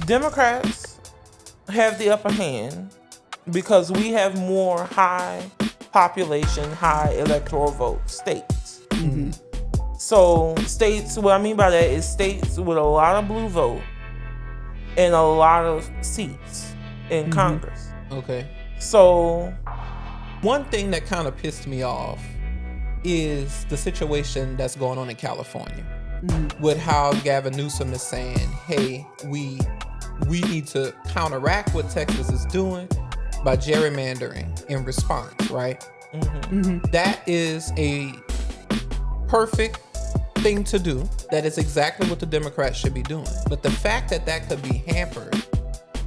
Democrats have the upper hand because we have more high population, high electoral vote states. Mm-hmm. So states, what I mean by that is states with a lot of blue vote and a lot of seats in Congress. Okay. So one thing that kind of pissed me off is the situation that's going on in California with how Gavin Newsom is saying, hey, we need to counteract what Texas is doing by gerrymandering in response, right? That is a perfect thing to do. That is exactly what the Democrats should be doing. But the fact that that could be hampered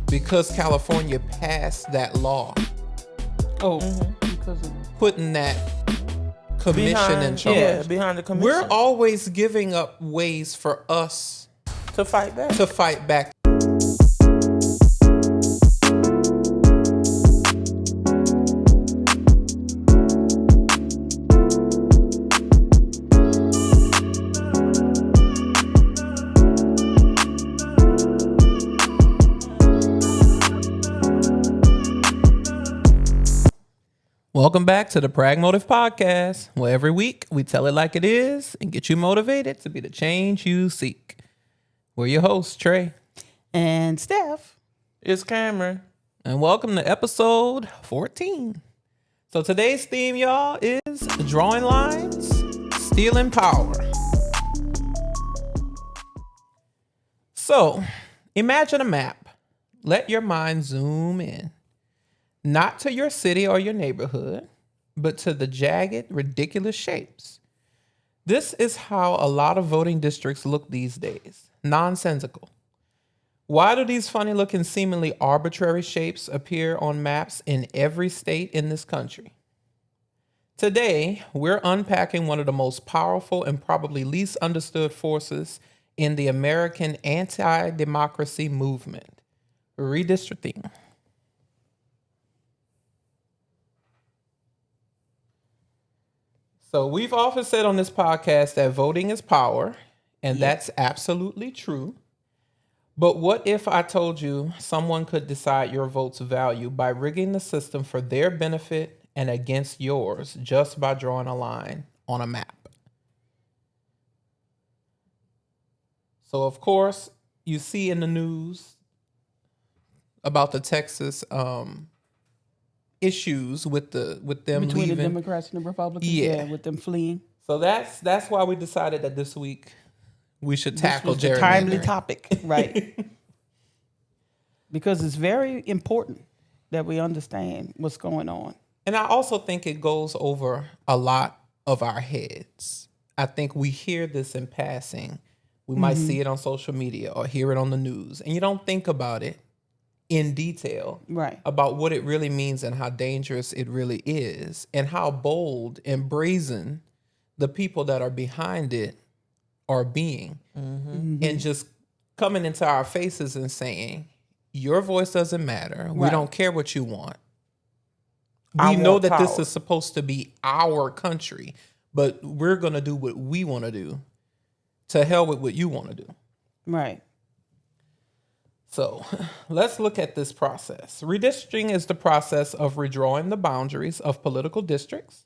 because California passed that law, because of putting that commission in charge. Yeah, behind the commission. We're always giving up ways for us to fight back. Welcome back to the Pragmotiv Podcast, where every week we tell it like it is and get you motivated to be the change you seek. We're your hosts, Trey. and Steph. It's Kameron. And welcome to episode 14. So today's theme, y'all, is drawing lines, stealing power. So imagine a map. Let your mind zoom in. Not to your city or your neighborhood, but to the jagged, ridiculous shapes. This is how a lot of voting districts look these days. Nonsensical. Why do these funny-looking, seemingly arbitrary shapes appear on maps in every state in this country? Today, we're unpacking one of the most powerful and probably least understood forces in the American anti-democracy movement, redistricting. So we've often said on this podcast that voting is power, and that's absolutely true. But what if I told you someone could decide your vote's value by rigging the system for their benefit and against yours just by drawing a line on a map? So, of course, you see in the news about the Texas issues with them Between leaving. the Democrats and the Republicans, with them fleeing. So that's why we decided that this week we should tackle This was gerrymandering. a timely topic, right? Because it's very important that we understand what's going on. And I also think it goes over a lot of our heads. I think we hear this in passing. We might see it on social media or hear it on the news, and you don't think about it in detail, Right. about what it really means and how dangerous it really is and how bold and brazen the people that are behind it are being, and just coming into our faces and saying, your voice doesn't matter. We Right. don't care what you want. I We know want that this power. is supposed to be our country, but we're going to do what we want to do. To hell with what you want to do. Right. So let's look at this process. Redistricting is the process of redrawing the boundaries of political districts,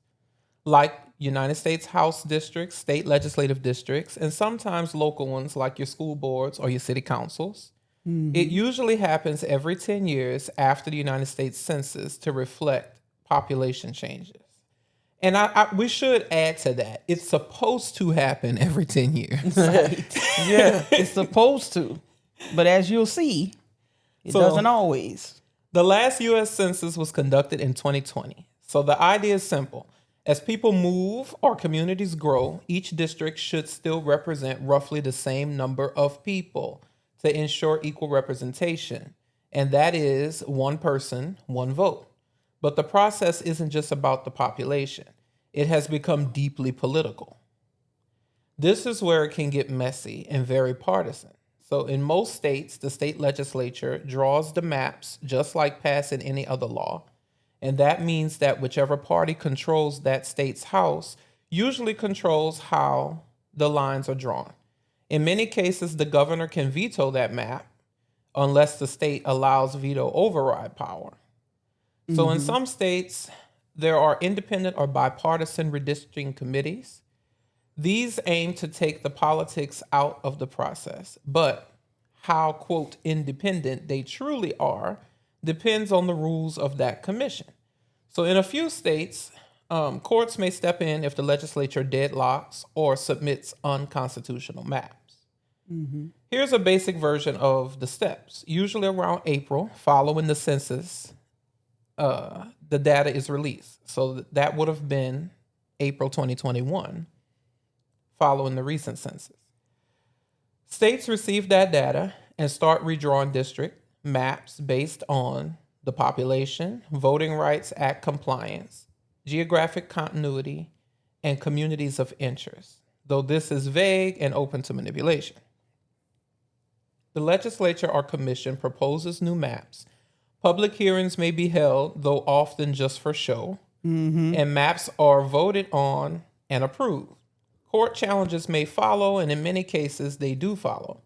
like United States House districts, state legislative districts, and sometimes local ones like your school boards or your city councils. It usually happens every 10 years after the United States Census to reflect population changes. And we should add to that, it's supposed to happen every 10 years. Yeah, it's supposed to. But as you'll see, it doesn't always. The last U.S. Census was conducted in 2020. So the idea is simple. As people move or communities grow, each district should still represent roughly the same number of people to ensure equal representation. And that is one person, one vote. But the process isn't just about the population. It has become deeply political. This is where it can get messy and very partisan. So in most states, the state legislature draws the maps just like passing any other law. And that means that whichever party controls that state's house usually controls how the lines are drawn. In many cases, the governor can veto that map unless the state allows veto override power. So in some states, there are independent or bipartisan redistricting committees. These aim to take the politics out of the process, but how, quote, independent they truly are depends on the rules of that commission. So in a few states, courts may step in if the legislature deadlocks or submits unconstitutional maps. Here's a basic version of the steps. Usually around April, following the census, the data is released. So that would have been April 2021, following the recent census. States receive that data and start redrawing district maps based on the population, Voting Rights Act compliance, geographic continuity, and communities of interest, though this is vague and open to manipulation. The legislature or commission proposes new maps. Public hearings may be held, though often just for show, and maps are voted on and approved. Court challenges may follow, and in many cases, they do follow.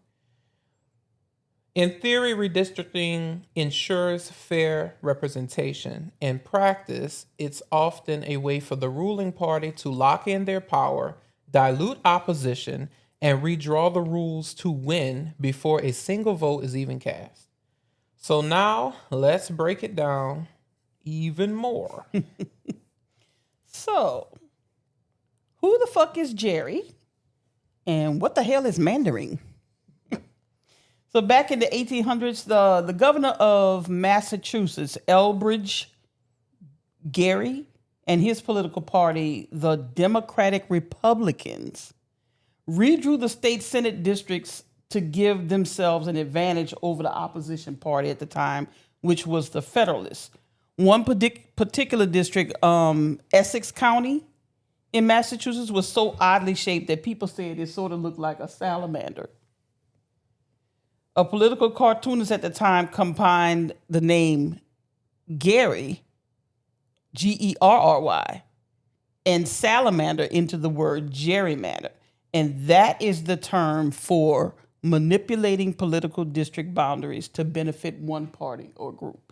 In theory, redistricting ensures fair representation. In practice, it's often a way for the ruling party to lock in their power, dilute opposition, and redraw the rules to win before a single vote is even cast. So now, let's break it down even more. So, who the fuck is Jerry? And what the hell is mandering? So back in the 1800s, the governor of Massachusetts, Elbridge Gerry, and his political party, the Democratic Republicans, redrew the state Senate districts to give themselves an advantage over the opposition party at the time, which was the Federalists. One particular district, Essex County in Massachusetts, was so oddly shaped that people said it sort of looked like a salamander. A political cartoonist at the time combined the name Gerry, Gerry, and salamander into the word gerrymander. And that is the term for manipulating political district boundaries to benefit one party or group.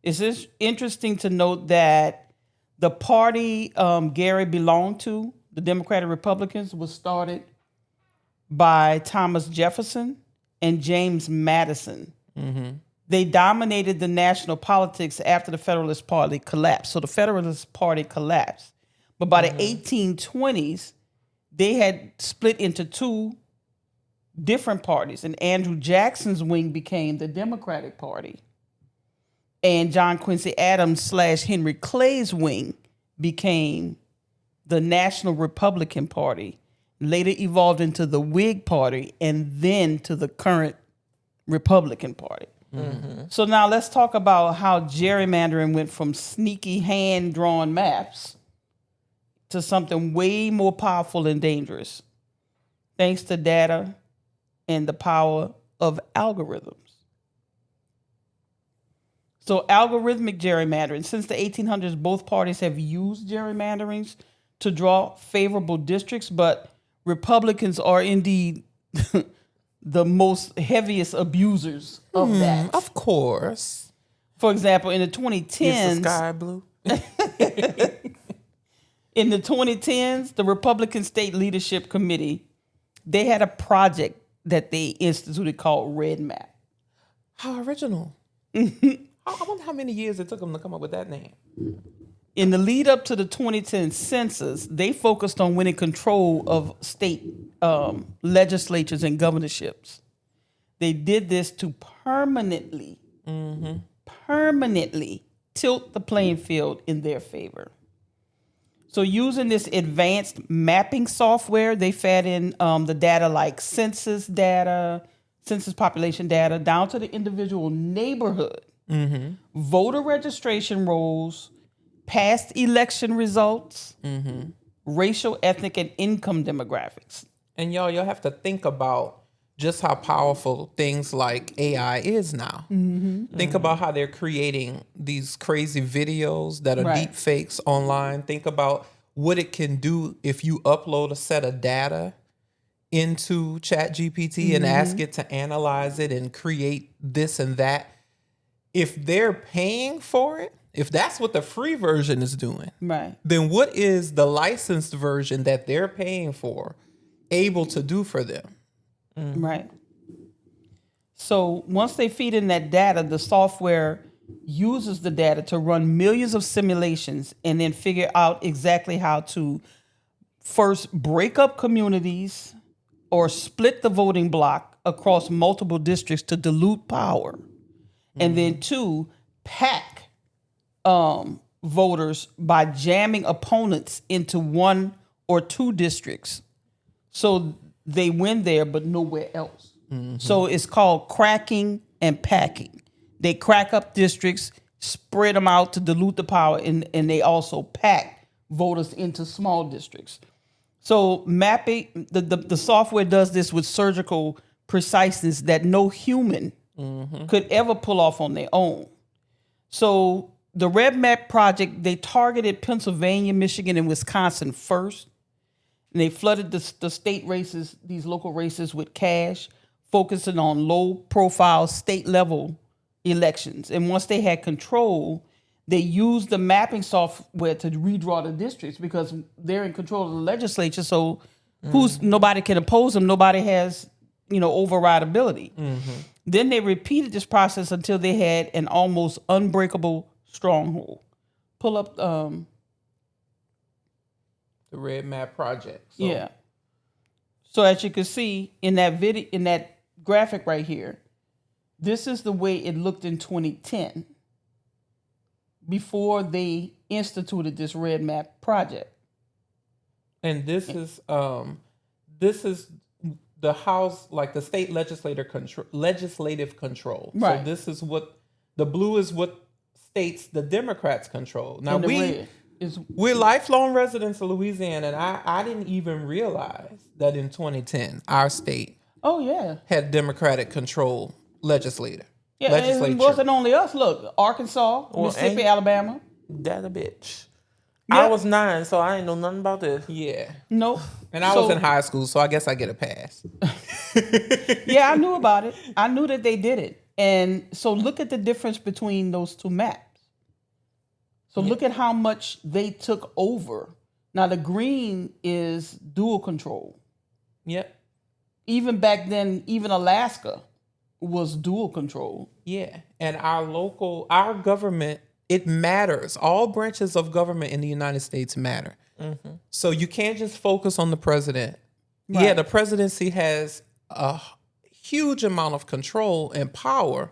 It's interesting to note that the party Gerry belonged to, the Democratic Republicans, was started by Thomas Jefferson and James Madison. They dominated the national politics after the Federalist Party collapsed. So the Federalist Party collapsed. But by the 1820s, they had split into two different parties. And Andrew Jackson's wing became the Democratic Party. And John Quincy Adams / Henry Clay's wing became the National Republican Party, later evolved into the Whig Party, and then to the current Republican Party. So now let's talk about how gerrymandering went from sneaky hand-drawn maps to something way more powerful and dangerous, thanks to data and the power of algorithms. So algorithmic gerrymandering. Since the 1800s, both parties have used gerrymanderings to draw favorable districts, but Republicans are indeed the most heaviest abusers of that. Of course. For example, in the 2010s, Is the sky blue? in the 2010s, the Republican State Leadership Committee, they had a project that they instituted called Red Map. How original. I wonder how many years it took them to come up with that name. In the lead up to the 2010 census, they focused on winning control of state legislatures and governorships. They did this to permanently tilt the playing field in their favor. So using this advanced mapping software, they fed in the data like census population data, down to the individual neighborhood, voter registration rolls, past election results, racial, ethnic, and income demographics. And y'all have to think about just how powerful things like AI is now. Think about how they're creating these crazy videos that are deep fakes online. Think about what it can do if you upload a set of data into ChatGPT and ask it to analyze it and create this and that. If they're paying for it, if that's what the free version is doing, Right. then what is the licensed version that they're paying for able to do for them? Right. So once they feed in that data, the software uses the data to run millions of simulations and then figure out exactly how to first break up communities or split the voting block across multiple districts to dilute power. And then 2, pack voters by jamming opponents into 1 or 2 districts. So they win there, but nowhere else. So it's called cracking and packing. They crack up districts, spread them out to dilute the power, and they also pack voters into small districts. So mapping, the software does this with surgical preciseness that no human could ever pull off on their own. So the Red Map project, they targeted Pennsylvania, Michigan, and Wisconsin first. And they flooded the state races, these local races, with cash, focusing on low-profile state-level elections. And once they had control, they used the mapping software to redraw the districts because they're in control of the legislature. So nobody can oppose them. Nobody has, override ability. Then they repeated this process until they had an almost unbreakable stronghold. Pull up The Red Map Project. So, yeah. So as you can see in that video, in that graphic right here, this is the way it looked in 2010 before they instituted this Red Map project. And this is the House, like the state legislative control. Right. So this is what the blue is what states the Democrats control. Now And the red is we're lifelong residents of Louisiana, and I didn't even realize that in 2010 our state had Democratic control legislature. Yeah, and it wasn't only us. Look, Arkansas, Mississippi, Alabama. That a bitch. Yep. I was 9, so I ain't know nothing about this. Yeah. Nope. And I was in high school, so I guess I get a pass. Yeah, I knew about it. I knew that they did it. And so look at the difference between those 2 maps. So look at how much they took over. Now the green is dual control. Yep. Even back then, even Alaska was dual control. Yeah. And our government, it matters. All branches of government in the United States matter. So you can't just focus on the president. Right. Yeah, the presidency has a huge amount of control and power,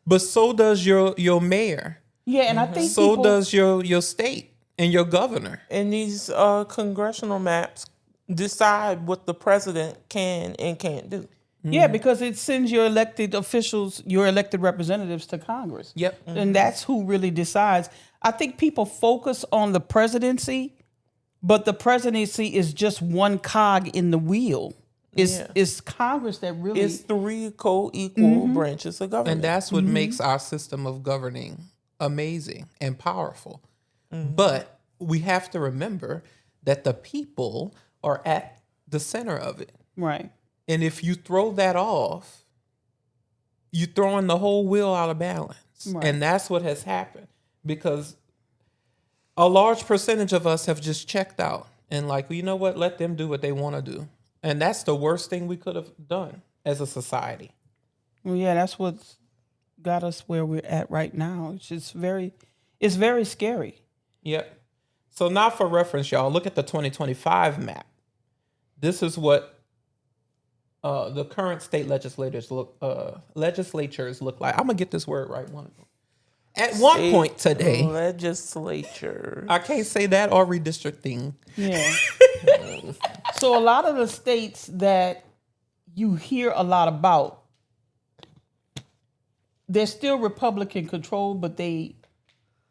but so does your mayor. Yeah, and I think so does your state and your governor. And these congressional maps decide what the president can and can't do. Yeah, because it sends your elected officials, your elected representatives to Congress. Yep. And that's who really decides. I think people focus on the presidency, but the presidency is just one cog in the wheel. It's Congress that really... It's 3 co-equal branches of government. And that's what makes our system of governing amazing and powerful. But we have to remember that the people are at the center of it. Right. And if you throw that off, you're throwing the whole wheel out of balance. Right. And that's what has happened because a large percentage of us have just checked out and you know what? Let them do what they want to do. And that's the worst thing we could have done as a society. Well, yeah, that's what's got us where we're at right now. It's very scary. Yep. So now for reference, y'all, look at the 2025 map. This is what the current state legislatures look like. I'm gonna get this word right one. At one point today, legislature. I can't say that or redistricting. Yeah. So a lot of the states that you hear a lot about, they're still Republican controlled, but they,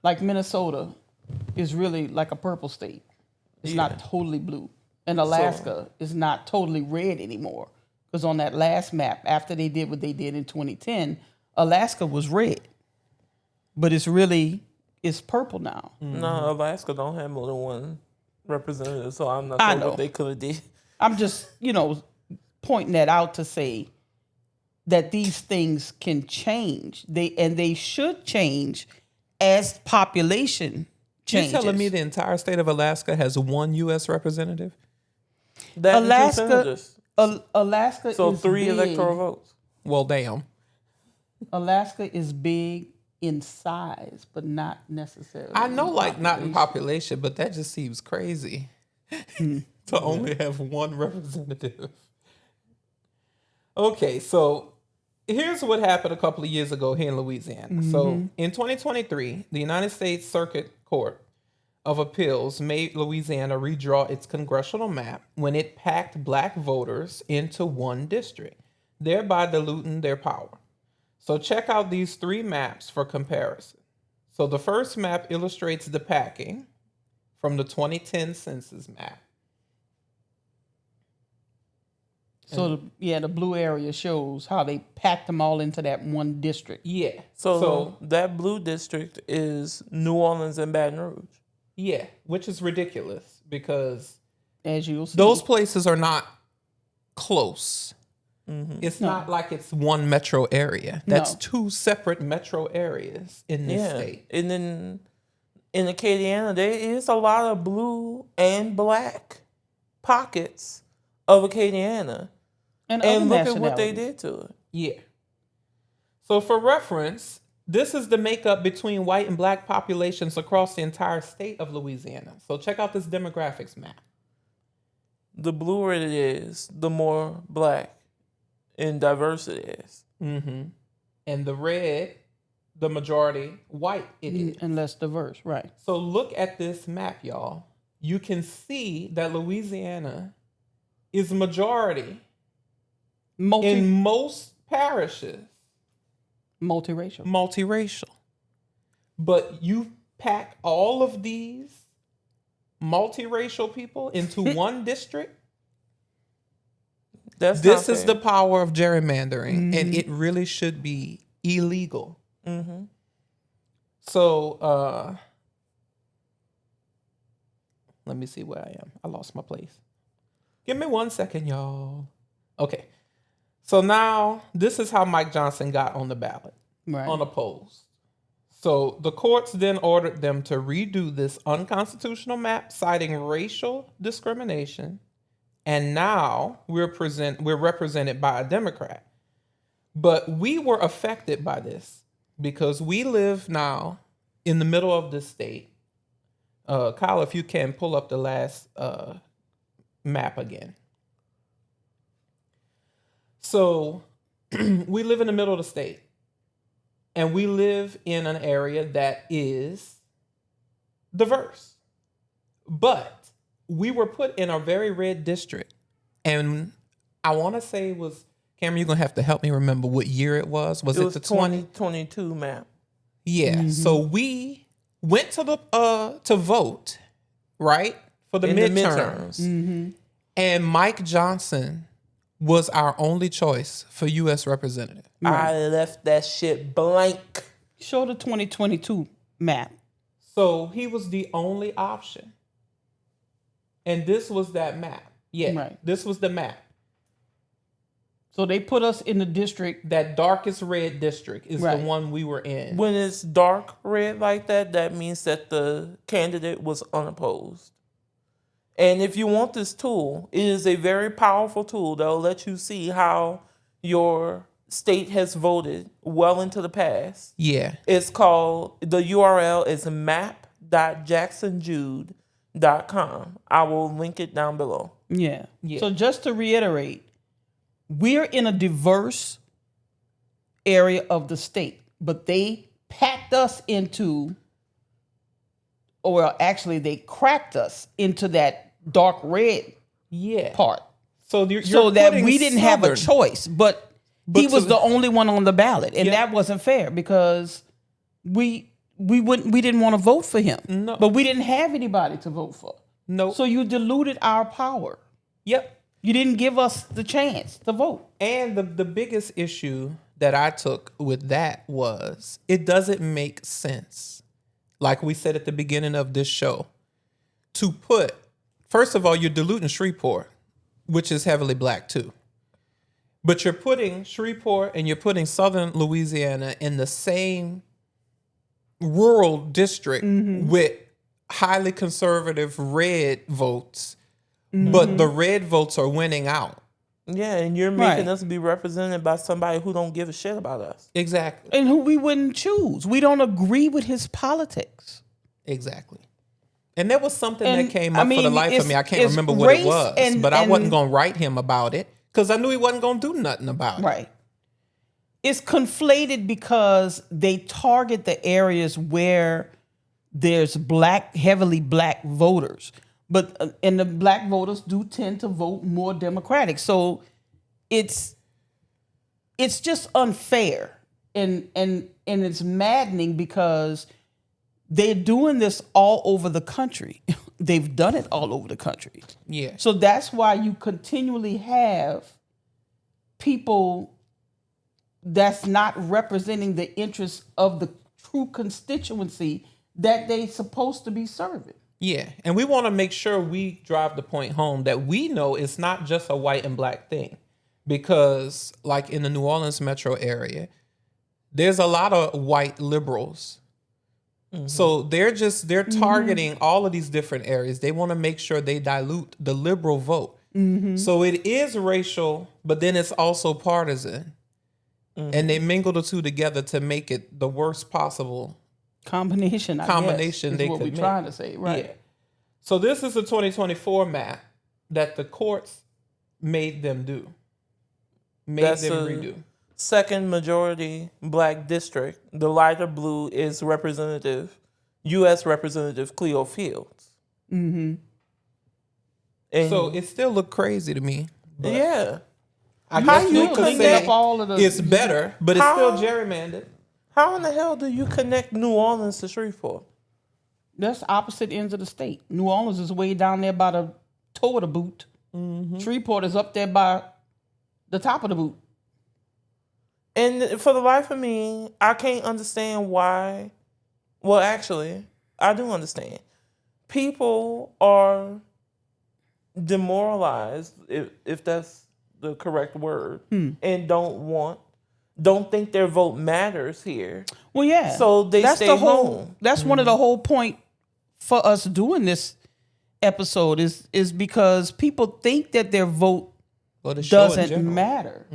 like Minnesota, is really like a purple state. It's not totally blue. And Alaska is not totally red anymore. Because on that last map, after they did what they did in 2010, Alaska was red. But it's purple now. No, Alaska don't have more than 1 representative, so I'm not sure what they could have did. I'm just, pointing that out to say that these things can change. They should change as population changes. You're telling me the entire state of Alaska has one U.S. representative? That and two Alaska, senators. Alaska So is 3 big. electoral votes. Well, damn. Alaska is big in size, but not necessarily. I know, in like, not in population. population, but that just seems crazy to only have one representative. Okay, so here's what happened a couple of years ago here in Louisiana. So in 2023, the United States Circuit Court of Appeals made Louisiana redraw its congressional map when it packed black voters into one district, thereby diluting their power. So check out these 3 maps for comparison. So the first map illustrates the packing from the 2010 census map. So the blue area shows how they packed them all into that one district. Yeah. So that blue district is New Orleans and Baton Rouge. Yeah, which is ridiculous because As you'll see, those places are not close. It's not like it's one metro area. That's 2 separate metro areas in this state. And then in Acadiana, there is a lot of blue and black pockets of Acadiana. and And look other at what they nationalities. did to it. Yeah. So for reference, this is the makeup between white and black populations across the entire state of Louisiana. So check out this demographics map. The bluer it is, the more black and diverse it is. And the red, the majority white it is. And less diverse, right? So look at this map, y'all. You can see that Louisiana is majority in most parishes. Multiracial. Multiracial. But you pack all of these multiracial people into one district. This is the power of gerrymandering, and it really should be illegal. So let me see where I am. I lost my place. Give me 1 second, y'all. Okay. So now this is how Mike Johnson got on the ballot, Right. unopposed. So the courts then ordered them to redo this unconstitutional map, citing racial discrimination. And now we're represented by a Democrat. But we were affected by this because we live now in the middle of this state. Kyle, if you can pull up the last map again. So we live in the middle of the state. And we live in an area that is diverse. But we were put in a very red district. And I want to say it was, Kameron, you're going to have to help me remember what year it was. Was it the 2022 map? Yeah. So we went to the to vote, right? For the midterms. And Mike Johnson was our only choice for U.S. representative. I left that shit blank. Show the 2022 map. So he was the only option. And this was that map. Yeah, Right. This was the map. So they put us in the district. That darkest red district is Right. the one we were in. When it's dark red like that, that means that the candidate was unopposed. And if you want this tool, it is a very powerful tool that will let you see how your state has voted well into the past. Yeah. It's called, the URL is map.jacksonjude.com. I will link it down below. Yeah. So just to reiterate, we're in a diverse area of the state, but they packed us into, or actually they cracked us into that dark red part. So you're that putting we didn't have a Southern- choice, but he was the only one on the ballot, and that wasn't fair because we didn't want to vote for him. No. But we didn't have anybody to vote for. No. So you diluted our power. Yep. You didn't give us the chance to vote. And the biggest issue that I took with that was it doesn't make sense, like we said at the beginning of this show, to put, first of all, you're diluting Shreveport, which is heavily black too. But you're putting Shreveport and you're putting Southern Louisiana in the same rural district with highly conservative red votes, but the red votes are winning out. Yeah, and you're making us be represented by somebody who don't give a shit about us. Exactly. And who we wouldn't choose. We don't agree with his politics. Exactly. And there was something And, that came I up for the mean, life of me. I can't it's remember what it race was, but I wasn't going to write him about it because I knew he wasn't going to do nothing about it. Right. It's conflated because they target the areas where there's heavily black voters. But and the black voters do tend to vote more Democratic. So it's just unfair. And it's maddening because they're doing this all over the country. They've done it all over the country. Yeah. So that's why you continually have people that's not representing the interests of the true constituency that they supposed to be serving. Yeah. And we want to make sure we drive the point home that we know it's not just a white and black thing. Because like in the New Orleans metro area, there's a lot of white liberals. So they're targeting all of these different areas. They want to make sure they dilute the liberal vote. So it is racial, but then it's also partisan. And they mingle the two together to make it the worst possible combination they what could we're make. trying to say, right? Yeah. So this is a 2024 map that the courts made them do. That's a second majority black district. The lighter blue is U.S. Representative Cleo Fields. Mm-hmm. And so it still looked crazy to me. Yeah. I How guess you we could clean say up all of the? it's better, but it's still gerrymandered. How in the hell do you connect New Orleans to Shreveport? That's opposite ends of the state. New Orleans is way down there by the toe of the boot. Shreveport is up there by the top of the boot. And for the life of me, I can't understand why. Well, actually, I do understand. People are demoralized, if that's the correct word, and don't think their vote matters here. Well, yeah. So they stay home. That's one of the whole point for us doing this episode is because people think that their vote doesn't matter.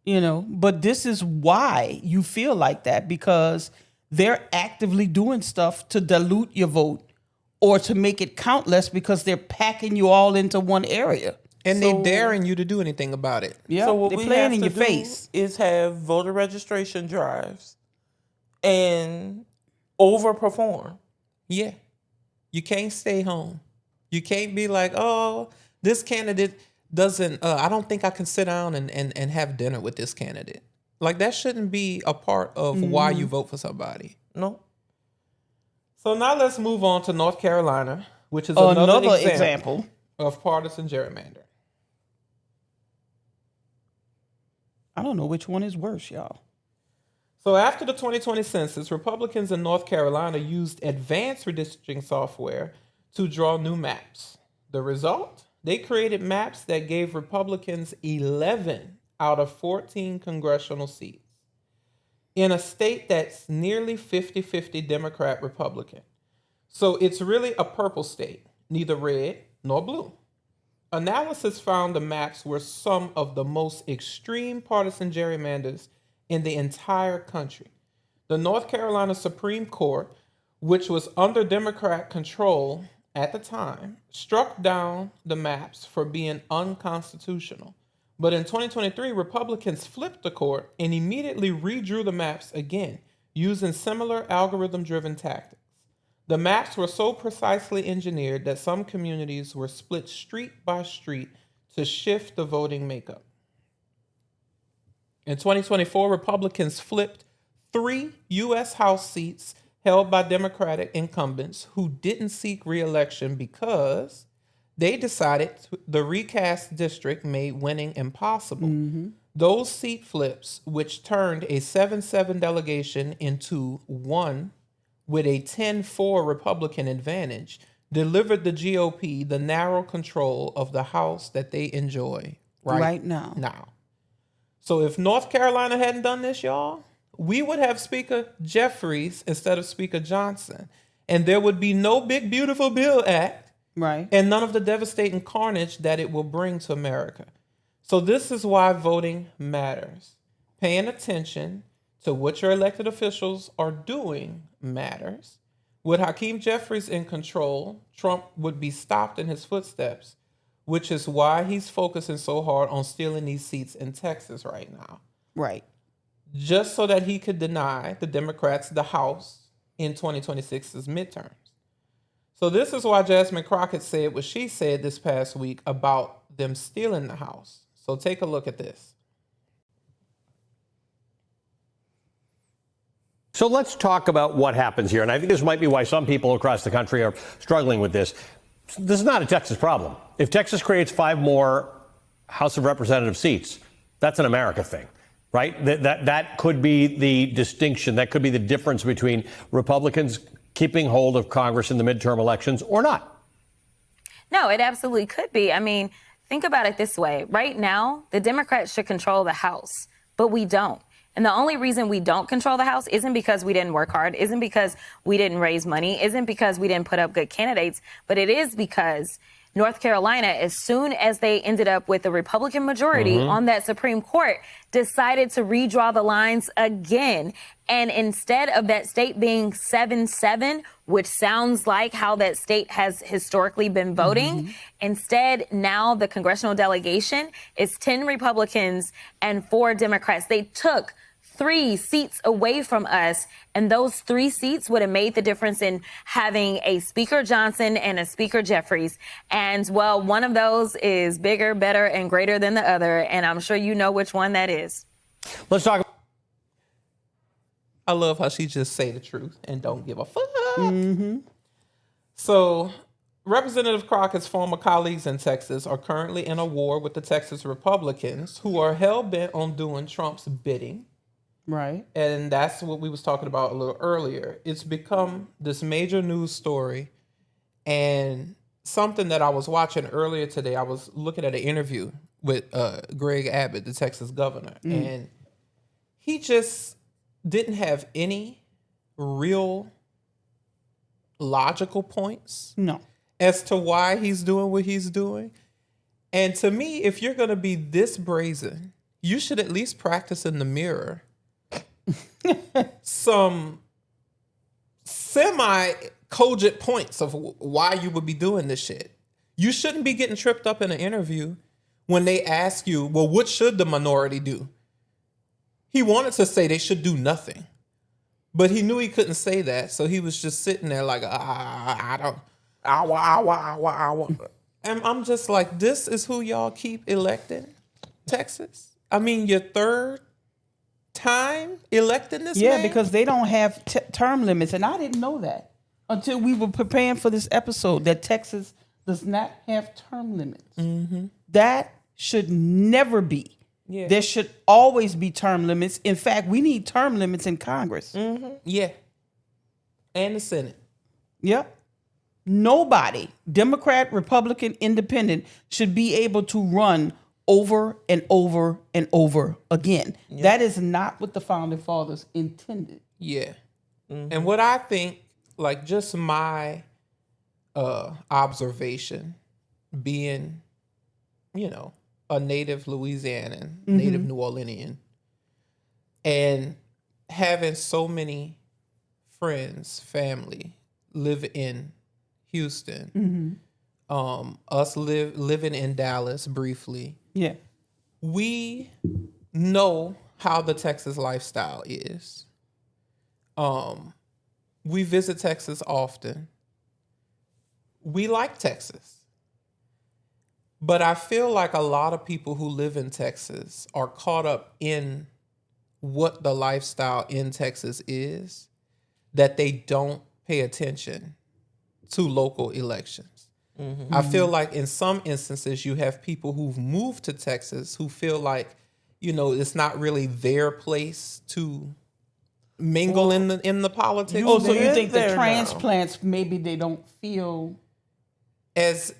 You know, but this is why you feel like that, because they're actively doing stuff to dilute your vote or to make it count less because they're packing you all into one area. And they daring you to do anything about it. Yeah, so what they're we playing have in to your face. is have voter registration drives and overperform. Yeah. You can't stay home. You can't be like, oh, this candidate doesn't, I don't think I can sit down and have dinner with this candidate. Like, that shouldn't be a part of why you vote for somebody. No. So now let's move on to North Carolina, which is another example of partisan gerrymandering. I don't know which one is worse, y'all. So after the 2020 census, Republicans in North Carolina used advanced redistricting software to draw new maps. The result? They created maps that gave Republicans 11 out of 14 congressional seats in a state that's nearly 50-50 Democrat-Republican. So it's really a purple state, neither red nor blue. Analysis found the maps were some of the most extreme partisan gerrymanders in the entire country. The North Carolina Supreme Court, which was under Democrat control at the time, struck down the maps for being unconstitutional. But in 2023, Republicans flipped the court and immediately redrew the maps again, using similar algorithm-driven tactics. The maps were so precisely engineered that some communities were split street by street to shift the voting makeup. In 2024, Republicans flipped 3 U.S. House seats held by Democratic incumbents who didn't seek re-election because they decided the recast district made winning impossible. Those seat flips, which turned a 7-7 delegation into 1 with a 10-4 Republican advantage, delivered the GOP the narrow control of the House that they enjoy right now. So if North Carolina hadn't done this, y'all, we would have Speaker Jeffries instead of Speaker Johnson. And there would be no Big Beautiful Bill Act. Right. And none of the devastating carnage that it will bring to America. So this is why voting matters. Paying attention to what your elected officials are doing matters. With Hakeem Jeffries in control, Trump would be stopped in his footsteps, which is why he's focusing so hard on stealing these seats in Texas right now. Right. Just so that he could deny the Democrats the House in 2026's midterms. So this is why Jasmine Crockett said what she said this past week about them stealing the House. So take a look at this. So let's talk about what happens here. And I think this might be why some people across the country are struggling with this. This is not a Texas problem. If Texas creates 5 more House of Representative seats, that's an America thing, right? That could be the distinction. That could be the difference between Republicans keeping hold of Congress in the midterm elections or not. No, it absolutely could be. I mean, think about it this way. Right now, the Democrats should control the House, but we don't. And the only reason we don't control the House isn't because we didn't work hard, isn't because we didn't raise money, isn't because we didn't put up good candidates, but it is because North Carolina, as soon as they ended up with a Republican majority on that Supreme Court, decided to redraw the lines again. And instead of that state being 7-7, which sounds like how that state has historically been voting, instead now the congressional delegation is 10 Republicans and 4 Democrats. They took 3 seats away from us, and those 3 seats would have made the difference in having a Speaker Johnson and a Speaker Jeffries. And, well, one of those is bigger, better, and greater than the other, and I'm sure you know which one that is. Let's talk. I love how she just say the truth and don't give a fuck. So Representative Crockett's former colleagues in Texas are currently in a war with the Texas Republicans who are hell-bent on doing Trump's bidding. Right. And that's what we was talking about a little earlier. It's become this major news story, and something that I was watching earlier today, I was looking at an interview with Greg Abbott, the Texas governor, and he just didn't have any real logical points as to why he's doing what he's doing. And to me, if you're going to be this brazen, you should at least practice in the mirror some semi-cogent points of why you would be doing this shit. You shouldn't be getting tripped up in an interview when they ask you, well, what should the minority do? He wanted to say they should do nothing, but he knew he couldn't say that, so he was just sitting there like, and I'm just like, this is who y'all keep electing, Texas? I mean, your 3rd time electing this man? Because they don't have term limits, and I didn't know that until we were preparing for this episode, that Texas does not have term limits. That should never be. There should always be term limits. In fact, we need term limits in Congress. Yeah. And the Senate. Yep. Nobody, Democrat, Republican, Independent, should be able to run over and over and over again. That is not what the Founding Fathers intended. Yeah. And what I think, like just my observation, being, a native Louisianan, native New Orleanian, and having so many friends, family live in Houston, us living in Dallas briefly. Yeah. We know how the Texas lifestyle is. We visit Texas often. We like Texas. But I feel like a lot of people who live in Texas are caught up in what the lifestyle in Texas is, that they don't pay attention to local elections. I feel like in some instances you have people who've moved to Texas who feel like, it's not really their place to mingle in the politics. So you think the transplants, maybe they don't feel as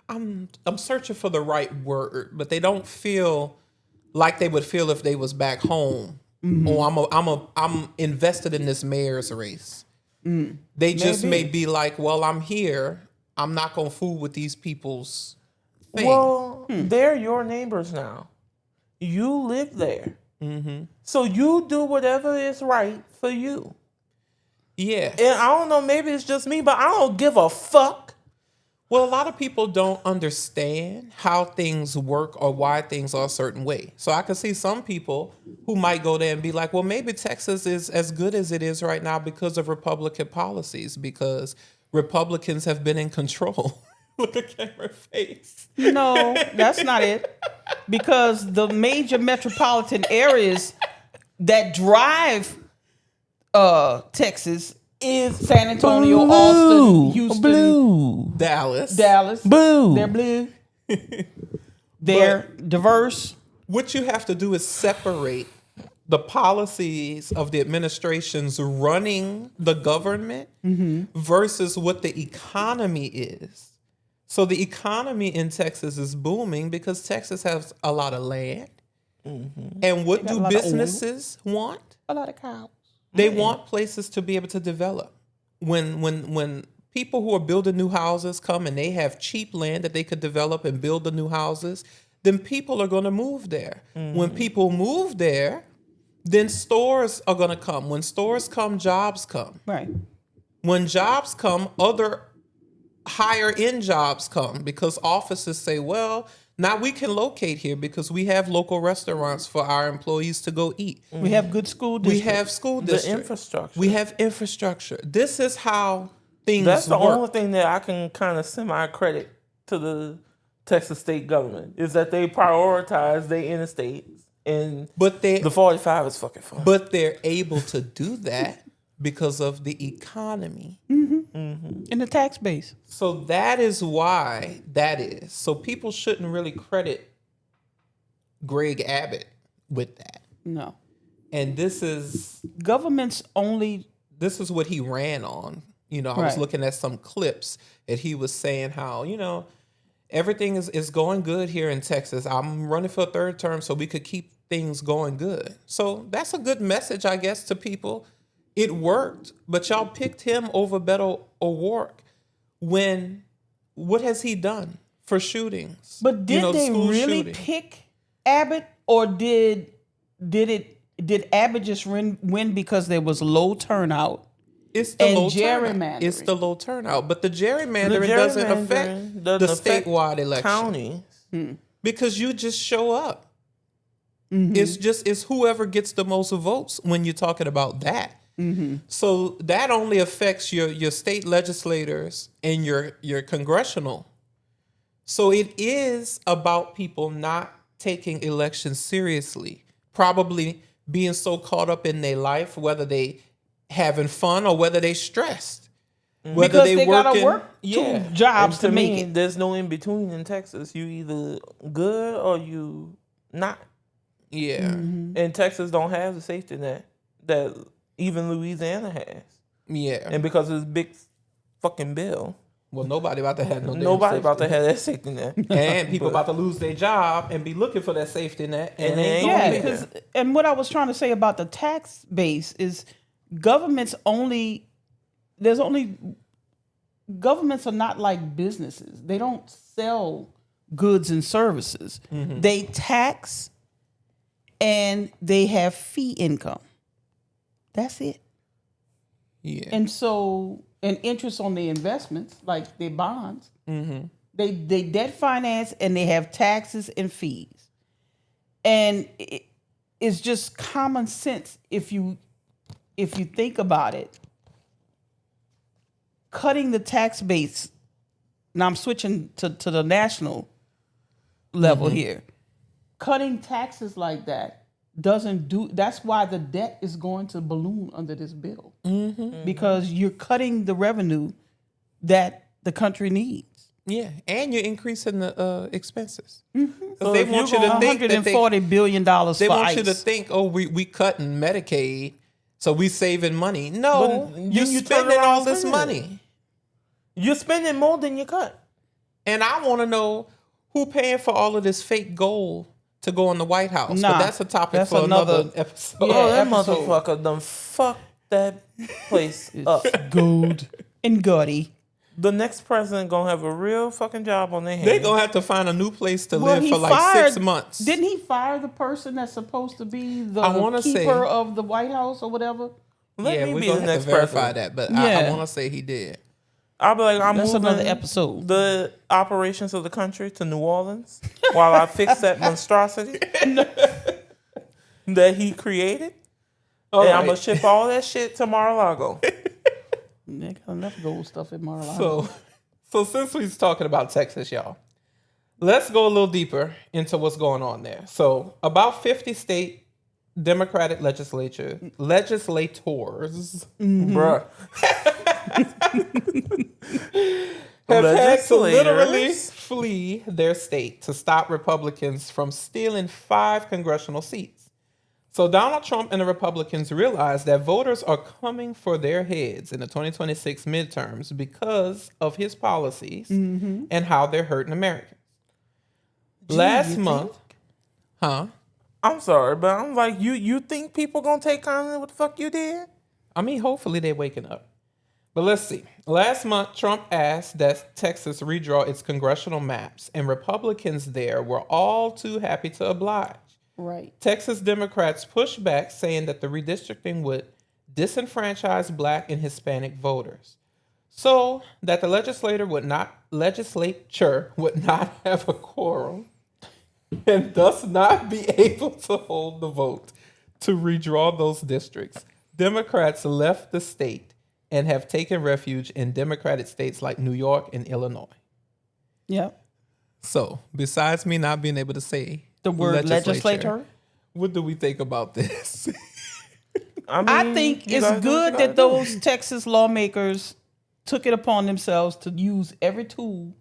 I'm searching for the right word, but they don't feel like they would feel if they was back home. Oh, I'm invested in this mayor's race. They just may be like, well, I'm here. I'm not gonna fool with these people's thing. Well, they're your neighbors now. You live there. So you do whatever is right for you. Yeah. And I don't know, maybe it's just me, but I don't give a fuck. Well, a lot of people don't understand how things work or why things are a certain way. So I can see some people who might go there and be like, well, maybe Texas is as good as it is right now because of Republican policies, because Republicans have been in control. Look at Kameron's face. No, that's not it. Because the major metropolitan areas that drive Texas is San Antonio, Austin, Houston, Dallas. Boo. They're blue. They're diverse. What you have to do is separate the policies of the administrations running the government versus what the economy is. So the economy in Texas is booming because Texas has a lot of land. And what do businesses want? A lot of cows. They want places to be able to develop. When people who are building new houses come and they have cheap land that they could develop and build the new houses, then people are going to move there. When people move there, then stores are going to come. When stores come, jobs come. Right. When jobs come, other higher end jobs come because offices say, well, now we can locate here because we have local restaurants for our employees to go eat. We have good school districts. We have school districts. The infrastructure. We have infrastructure. This is how things That's the work. only thing that I can kind of semi-credit to the Texas state government is that they prioritize their interstates. And the 45 is fucking fun. But they're able to do that because of the economy. In the tax base. So that is why that is. So people shouldn't really credit Greg Abbott with that. No. And this is Government's only... This is what he ran on. I was looking at some clips that he was saying how, everything is going good here in Texas. I'm running for a third term so we could keep things going good. So that's a good message, I guess, to people. It worked, but y'all picked him over Beto O'Rourke. What has he done for shootings? But did they really pick Abbott, or did Abbott just win because there was low turnout? It's the low gerrymandering. Turnout. It's the low turnout, but the gerrymandering doesn't affect the statewide election. Counties. Because you just show up. It's whoever gets the most votes when you're talking about that. So that only affects your state legislators and your congressional. So it is about people not taking elections seriously, probably being so caught up in their life, whether they having fun or whether they stressed. Whether because they gotta work yeah. two jobs to make me, it. There's no in between in Texas. You either good or you not. Yeah. And Texas don't have the safety net that even Louisiana has. Yeah. And because of this big fucking bill. Well, nobody about to have Nobody about to have that safety net. And people about to lose their job and be looking for that safety net. And they ain't gonna be there. And what I was trying to say about the tax base is governments are not like businesses. They don't sell goods and services. They tax and they have fee income. That's it. Yeah. And so, and interest on the investments, like their bonds, they debt finance and they have taxes and fees. And it's just common sense if you think about it. Cutting the tax base, now I'm switching to the national level here. Cutting taxes like that that's why the debt is going to balloon under this bill. Because you're cutting the revenue that the country needs. Yeah, and you're increasing the expenses. So they want you to think that $140 billion they for want ICE. you to think, oh, we cutting Medicaid, so we saving money. No, you're spending all this money. You're spending more than you cut. And I want to know who paying for all of this fake gold to go in the White House. Nah, but that's a topic that's for another another- episode. Oh, that episode. motherfucker done fucked that place up. Gold and gaudy. The next president gonna have a real fucking job on their hands. They're going to have to find a new place to Well, live he for like fired- 6 months. Didn't he fire the person that's supposed to be the I wanna keeper say- of the White House or whatever? Let Yeah, me we're be going the to have next to verify president. that. But I Yeah. want to say he did. I'll be like, I'm That's moving another episode. the operations of the country to New Orleans while I fix that monstrosity that he created. All and right. I'm gonna ship all that shit to Mar-a-Lago. They got enough gold stuff in Mar-a-Lago. So since we're talking about Texas, y'all, let's go a little deeper into what's going on there. So about 50 state Democratic legislators Bruh. have had to literally Legislators. flee their state to stop Republicans from stealing 5 congressional seats. So Donald Trump and the Republicans realize that voters are coming for their heads in the 2026 midterms because of his policies and how they're hurting Americans. Last month, huh? I'm sorry, but I'm like, you think people gonna take on what the fuck you did? I mean, hopefully they're waking up. But let's see. Last month, Trump asked that Texas redraw its congressional maps, and Republicans there were all too happy to oblige. Right. Texas Democrats pushed back, saying that the redistricting would disenfranchise Black and Hispanic voters, so that the legislature would not have a quorum and thus not be able to hold the vote to redraw those districts. Democrats left the state and have taken refuge in Democratic states like New York and Illinois. Yep. So, besides me not being able to say The word legislator. what do we think about this? I think you it's gotta do what you good gotta that do. those Texas lawmakers took it upon themselves to use every tool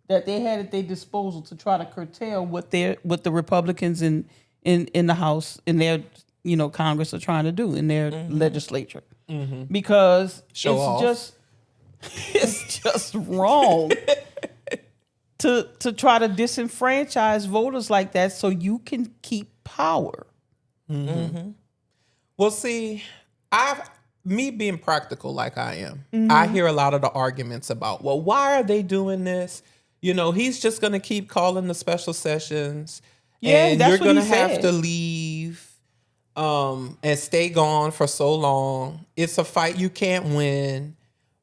that they had at their disposal to try to curtail what the Republicans in the House, in their Congress are trying to do in their legislature, because Show off. it's just wrong to try to disenfranchise voters like that so you can keep power. Well, see, me being practical like I am, I hear a lot of the arguments about, well, why are they doing this? He's just going to keep calling the special sessions, Yeah, and that's you're what going to he have said. to leave and stay gone for so long. It's a fight you can't win,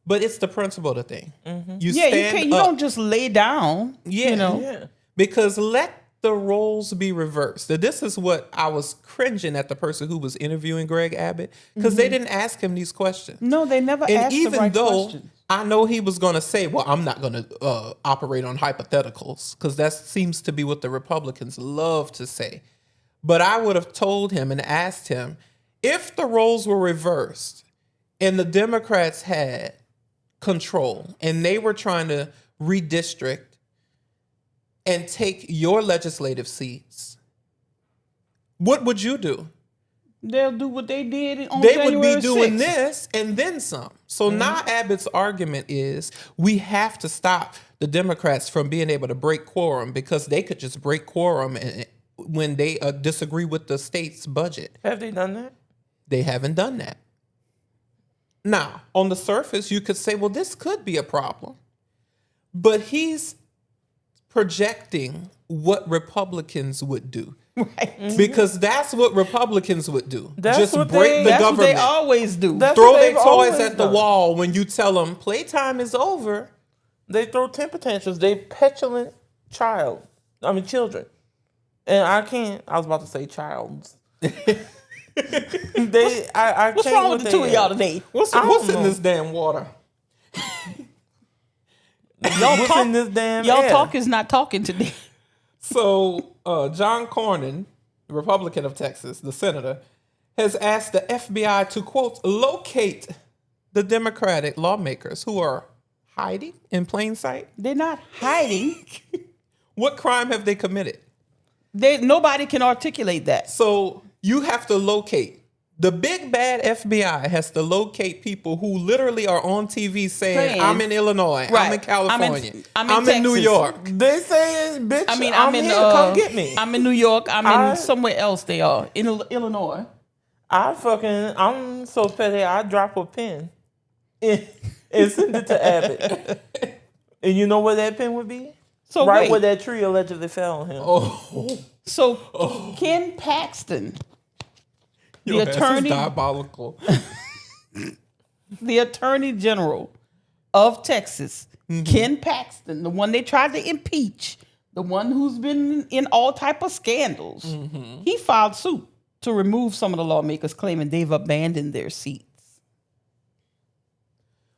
but it's the principle of the thing. You Yeah, stand you up. don't just lay down. Yeah. Because let the roles be reversed. Now, this is what I was cringing at the person who was interviewing Greg Abbott, because they didn't ask him these questions. No, they never And asked even the right though questions. I know he was going to say, well, I'm not going to operate on hypotheticals, because that seems to be what the Republicans love to say. But I would have told him and asked him, if the roles were reversed and the Democrats had control and they were trying to redistrict and take your legislative seats, what would you do? They'll do what they did on They January would be doing 6th. this and then some. So now Abbott's argument is we have to stop the Democrats from being able to break quorum, because they could just break quorum when they disagree with the state's budget. Have they done that? They haven't done that. Now, on the surface, you could say, well, this could be a problem. But he's projecting what Republicans would do. Right. Because that's what Republicans would do. That's Just what break the That's what they government. always do. That's Throw what their they've toys always at the done. wall when you tell them playtime is over. They throw temper tantrums. They petulant children. And I was about to say childs. I What's can't wrong with the two of y'all today? What's don't in know. this damn water? What's in this damn Y'all air? talk is not talking today. So, John Cornyn, the Republican of Texas, the senator, has asked the FBI to, quote, locate the Democratic lawmakers who are hiding in plain sight. They're not hiding. What crime have they committed? Nobody can articulate that. So you have to locate The big bad FBI has to locate people who literally are on TV saying, I'm in Illinois, I'm in Right. California, I'm I'm in New Texas. York. They say, bitch, I'm in here, come get me. I'm in New York. I'm I- in somewhere else. They are in Illinois. I'm so petty, I drop a pen and send it to Abbott. And you know where that pen would be? So right wait. where that tree allegedly fell on him. So Ken Paxton, the Your ass is attorney, diabolical. the attorney general of Texas, Ken Paxton, the one they tried to impeach, the one who's been in all type of scandals, he filed suit to remove some of the lawmakers claiming they've abandoned their seats.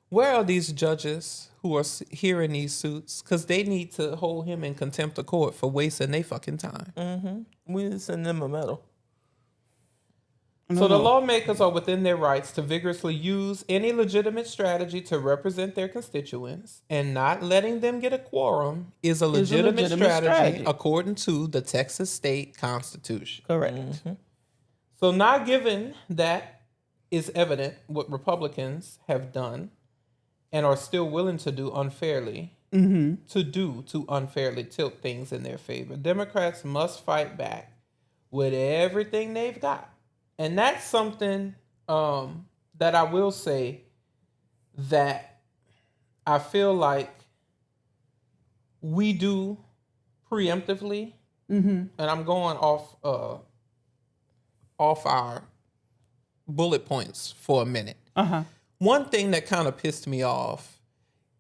Where are these judges who are hearing these suits? Because they need to hold him in contempt of court for wasting their fucking time. We need to send them a medal. So the lawmakers are within their rights to vigorously use any legitimate strategy to represent their constituents, and not letting them get a quorum is a legitimate strategy according to the Texas state constitution. Correct. So now, given that is evident what Republicans have done and are still willing to do unfairly, to unfairly tilt things in their favor, Democrats must fight back with everything they've got. And that's something that I will say that I feel like we do preemptively, and I'm going off our bullet points for a minute. One thing that kind of pissed me off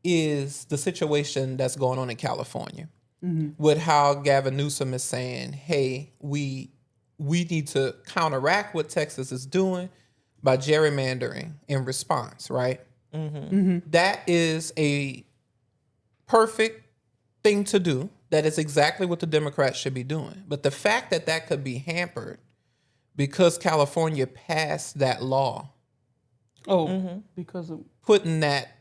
is the situation that's going on in California with how Gavin Newsom is saying, hey, we need to counteract what Texas is doing by gerrymandering in response, right? That is a perfect thing to do. That is exactly what the Democrats should be doing. But the fact that that could be hampered because California passed that law, Because of putting that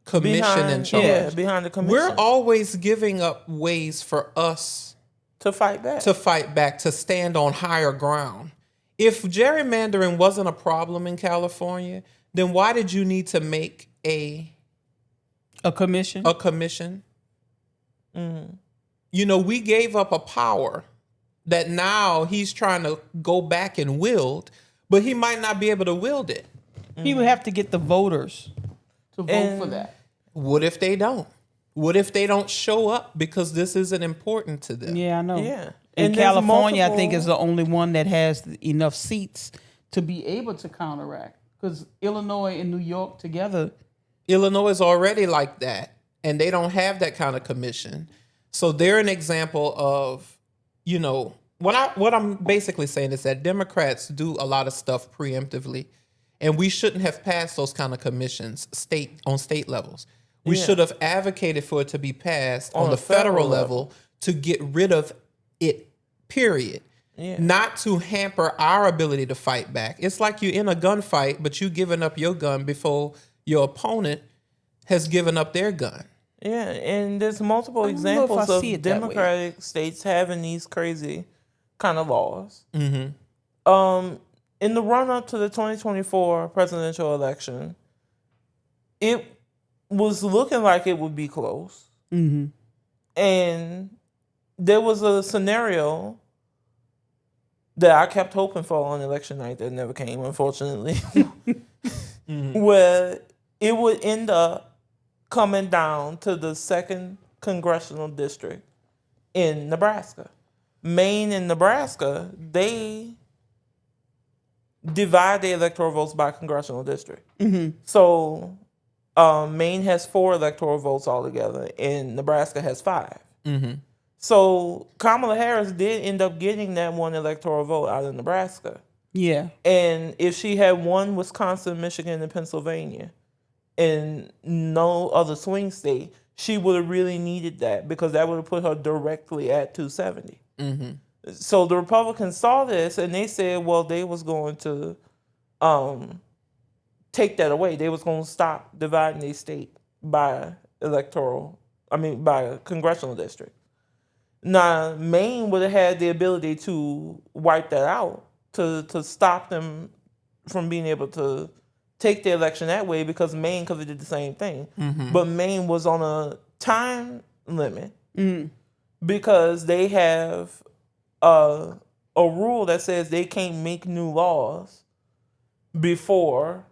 commission in charge. Yeah, behind the commission. We're always giving up ways for us to fight back. to stand on higher ground. If gerrymandering wasn't a problem in California, then why did you need to make a commission? a commission? You know, we gave up a power that now he's trying to go back and wield, but he might not be able to wield it. He would have to get the voters to vote for that. What if they don't? What if they don't show up because this isn't important to them? Yeah, I know. Yeah. And And there's California, I think, multiple- is the only one that has enough seats to be able to counteract. Because Illinois and New York together. Illinois is already like that, and they don't have that kind of commission. So they're an example of, you know, what I'm basically saying is that Democrats do a lot of stuff preemptively, and we shouldn't have passed those kind of commissions on state levels. We should have advocated for it to be passed on the federal level to get rid of it, period. Not to hamper our ability to fight back. It's like you're in a gunfight, but you giving up your gun before your opponent has given up their gun. Yeah, and there's multiple know if examples I of see it that way. Democratic states having these crazy kind of laws. In the run-up to the 2024 presidential election, it was looking like it would be close. And there was a scenario that I kept hoping for on election night that never came, unfortunately, where it would end up coming down to the 2nd congressional district in Nebraska. Maine and Nebraska, they divide the electoral votes by congressional district. So Maine has 4 electoral votes altogether, and Nebraska has 5. So Kamala Harris did end up getting that 1 electoral vote out of Nebraska. Yeah. And if she had won Wisconsin, Michigan, and Pennsylvania, and no other swing state, she would have really needed that because that would have put her directly at 270. So the Republicans saw this and they said, well, they was going to take that away. They was going to stop dividing their state by by congressional district. Now, Maine would have had the ability to wipe that out, to stop them from being able to take the election that way because it did the same thing. But Maine was on a time limit because they have a rule that says they can't make new laws before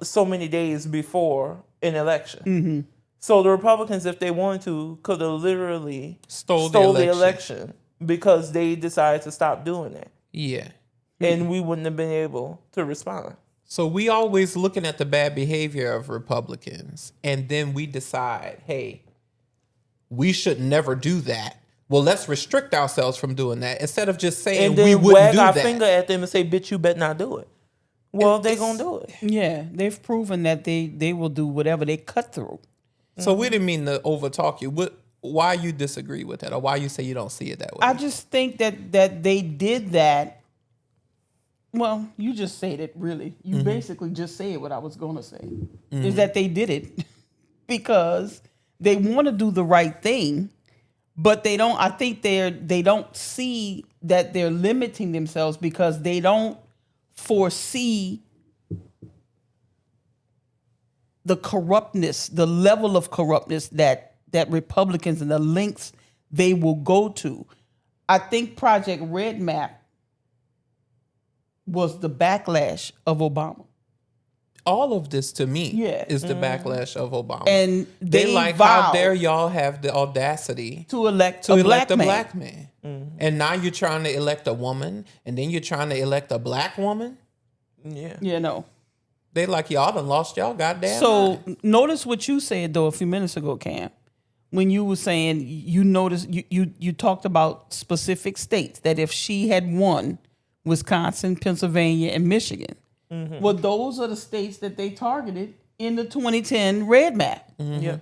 so many days before an election. So the Republicans, if they wanted to, could have literally stole the election because they decided to stop doing that. Yeah. And we wouldn't have been able to respond. So we always looking at the bad behavior of Republicans, and then we decide, hey, we should never do that. Well, let's restrict ourselves from doing that instead of just saying And then we wouldn't wag do our that. finger at them and say, bitch, you better not do it. Well, they're going to do it. Yeah, they've proven that they will do whatever they cut through. So we didn't mean to overtalk you. Why you disagree with that, or why you say you don't see it that way? I just think that they did that. Well, you just said it, really. You basically just said what I was going to say, is that they did it because they want to do the right thing, but they don't. I think they don't see that they're limiting themselves because they don't foresee the corruptness, the level of corruptness that Republicans and the links they will go to. I think Project Red Map was the backlash of Obama. All of this to me is the backlash of Obama. And they like, vowed how dare y'all have the audacity to elect a black man. And now you're trying to elect a woman, and then you're trying to elect a black woman? Yeah. You know. They like, y'all done lost y'all goddamn So mind. notice what you said, though, a few minutes ago, Cam. When you were saying, you noticed, you talked about specific states, that if she had won Wisconsin, Pennsylvania, and Michigan, well, those are the states that they targeted in the 2010 Red Map. Yeah.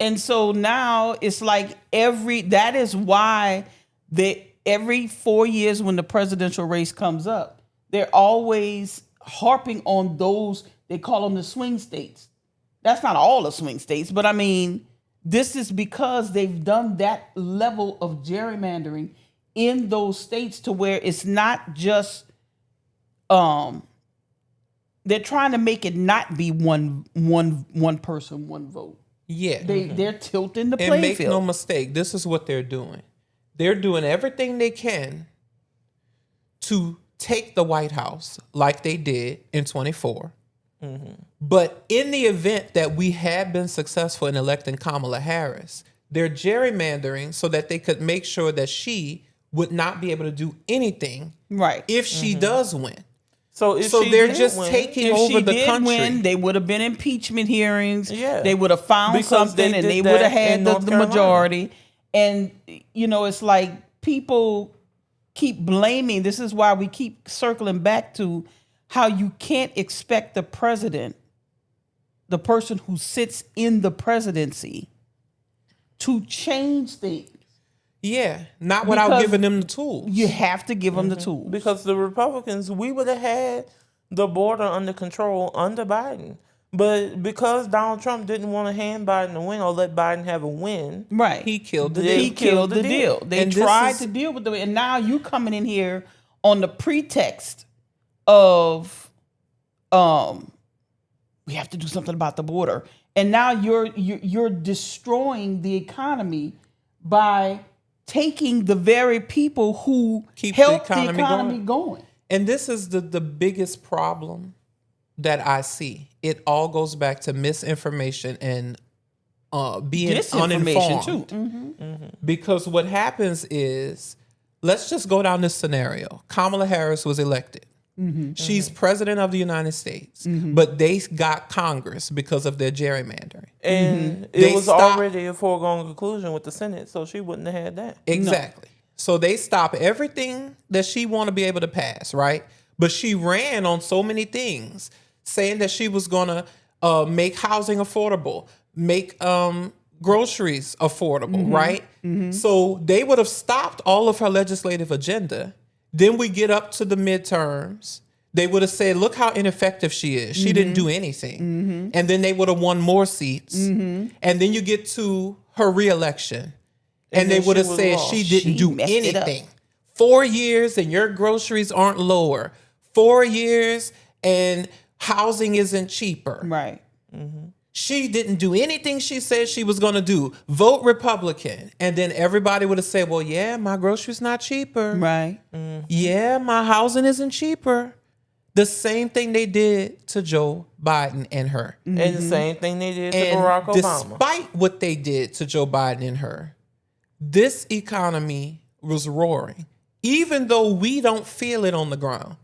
And so now it's like that is why every 4 years when the presidential race comes up, they're always harping on those, they call them the swing states. That's not all the swing states, but I mean, this is because they've done that level of gerrymandering in those states to where it's not just, they're trying to make it not be one person, one vote. Yeah. They're tilting the And playing make field. no mistake, this is what they're doing. They're doing everything they can to take the White House like they did in 24. But in the event that we had been successful in electing Kamala Harris, they're gerrymandering so that they could make sure that she would not be able to do anything Right. if she does win. So if So she they're did just win, taking If over she the did country. win, they would have been impeachment hearings. Yeah. They would have found Because something they and did they would have that had in the North Carolina. majority. And, it's like people keep blaming. This is why we keep circling back to how you can't expect the president, the person who sits in the presidency, to change things. Yeah, not without Because giving them the tools. You have to give them the tools. because the Republicans, we would have had the border under control under Biden. But because Donald Trump didn't want to hand Biden a win or let Biden have a win, Right. He killed the They deal. He killed the deal. They And this tried is- to deal with it, and now you coming in here on the pretext of, we have to do something about the border, and now you're destroying the economy by taking the very people who Keep the help the economy economy going. And this is the biggest problem that I see. It all goes back to misinformation and being Disinformation uninformed. too. Because what happens is, let's just go down this scenario. Kamala Harris was elected. She's president of the United States, but they got Congress because of their gerrymandering. and They it was stopped- already a foregone conclusion with the Senate, so she wouldn't have had that. Exactly. So they stop everything that she want to be able to pass, right? But she ran on so many things, saying that she was going to make housing affordable, make groceries affordable, right? So they would have stopped all of her legislative agenda. Then we get up to the midterms. They would have said, look how ineffective she is. She didn't do anything. And then they would have won more seats. And then you get to her reelection. And they then would have she was said lost. she didn't She do messed it up. anything. 4 years and your groceries aren't lower. 4 years and housing isn't cheaper. Right. She didn't do anything she said she was going to do. Vote Republican. And then everybody would have said, well, yeah, my groceries not cheaper. Right. Yeah, my housing isn't cheaper. The same thing they did to Joe Biden and her. And the same thing they did to And Barack Obama. despite what they did to Joe Biden and her, this economy was roaring, even though we don't feel it on the ground.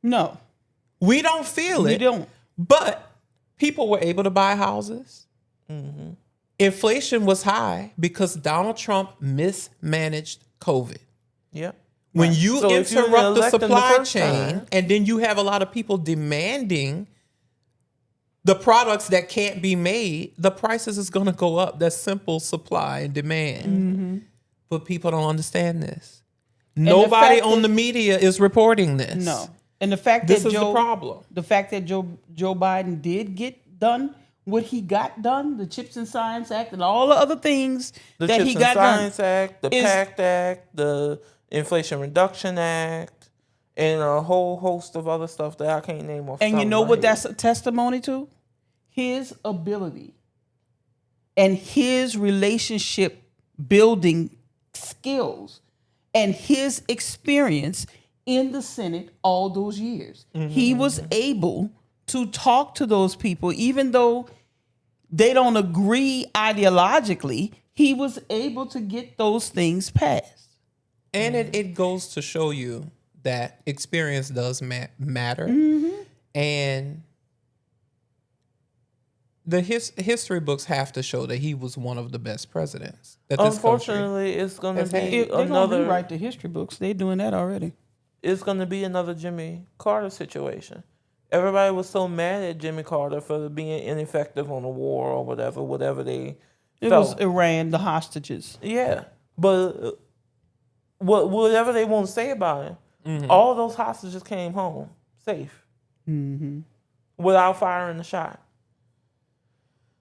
No, We don't feel it. we don't. But people were able to buy houses. Inflation was high because Donald Trump mismanaged COVID. Yep. When you So if you're interrupt the electing the supply first chain time- and then you have a lot of people demanding the products that can't be made, the prices is going to go up. That's simple supply and demand. But people don't understand this. Nobody fact on that- the media is reporting this. No. And the fact This that is the problem. The fact that Joe Biden did get done what he got done, the Chips and Science Act and all the other things The that Chips he and got Science done. Act, the is- PACT Act, the Inflation Reduction Act, and a whole host of other stuff that I can't name off. the And top you of know my what head. that's a testimony to? His ability and his relationship building skills and his experience in the Senate all those years. He was able to talk to those people, even though they don't agree ideologically, he was able to get those things passed. And it goes to show you that experience does matter. And the history books have to show that he was one of the best presidents that this country. Unfortunately, it's going to has had. be They're going to another. rewrite the history books. They're doing that already. It's going to be another Jimmy Carter situation. Everybody was so mad at Jimmy Carter for being ineffective on the war or whatever they It felt. was Iran, the hostages. Yeah, but whatever they want to say about him, all those hostages came home safe without firing a shot.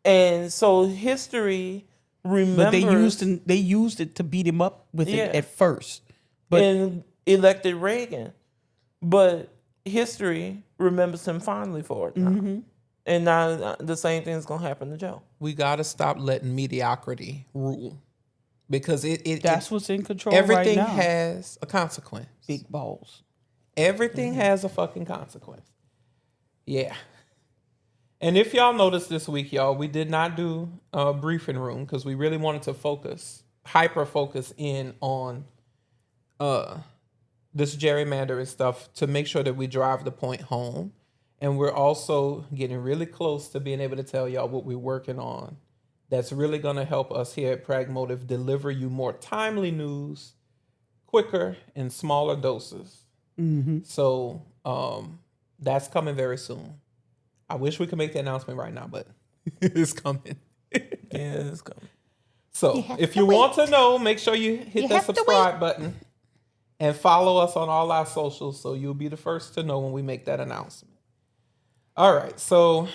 And so history remembers. But they used it to beat him up with Yeah. it at first. But and elected Reagan, but history remembers him fondly for it now. And now the same thing is going to happen to Joe. We got to stop letting mediocrity rule, because that's what's in control everything right now. has a consequence. Big balls. Everything has a fucking consequence. Yeah. And if y'all noticed this week, y'all, we did not do a briefing room because we really wanted to hyper focus in on this gerrymandering stuff to make sure that we drive the point home. And we're also getting really close to being able to tell y'all what we're working on that's really going to help us here at Pragmotiv deliver you more timely news, quicker, in smaller doses. So that's coming very soon. I wish we could make the announcement right now, but it's coming. Yeah, it's coming. So if you want to know, make sure you hit that subscribe button and follow us on all our socials so you'll be the first to know when we make that announcement. All right, so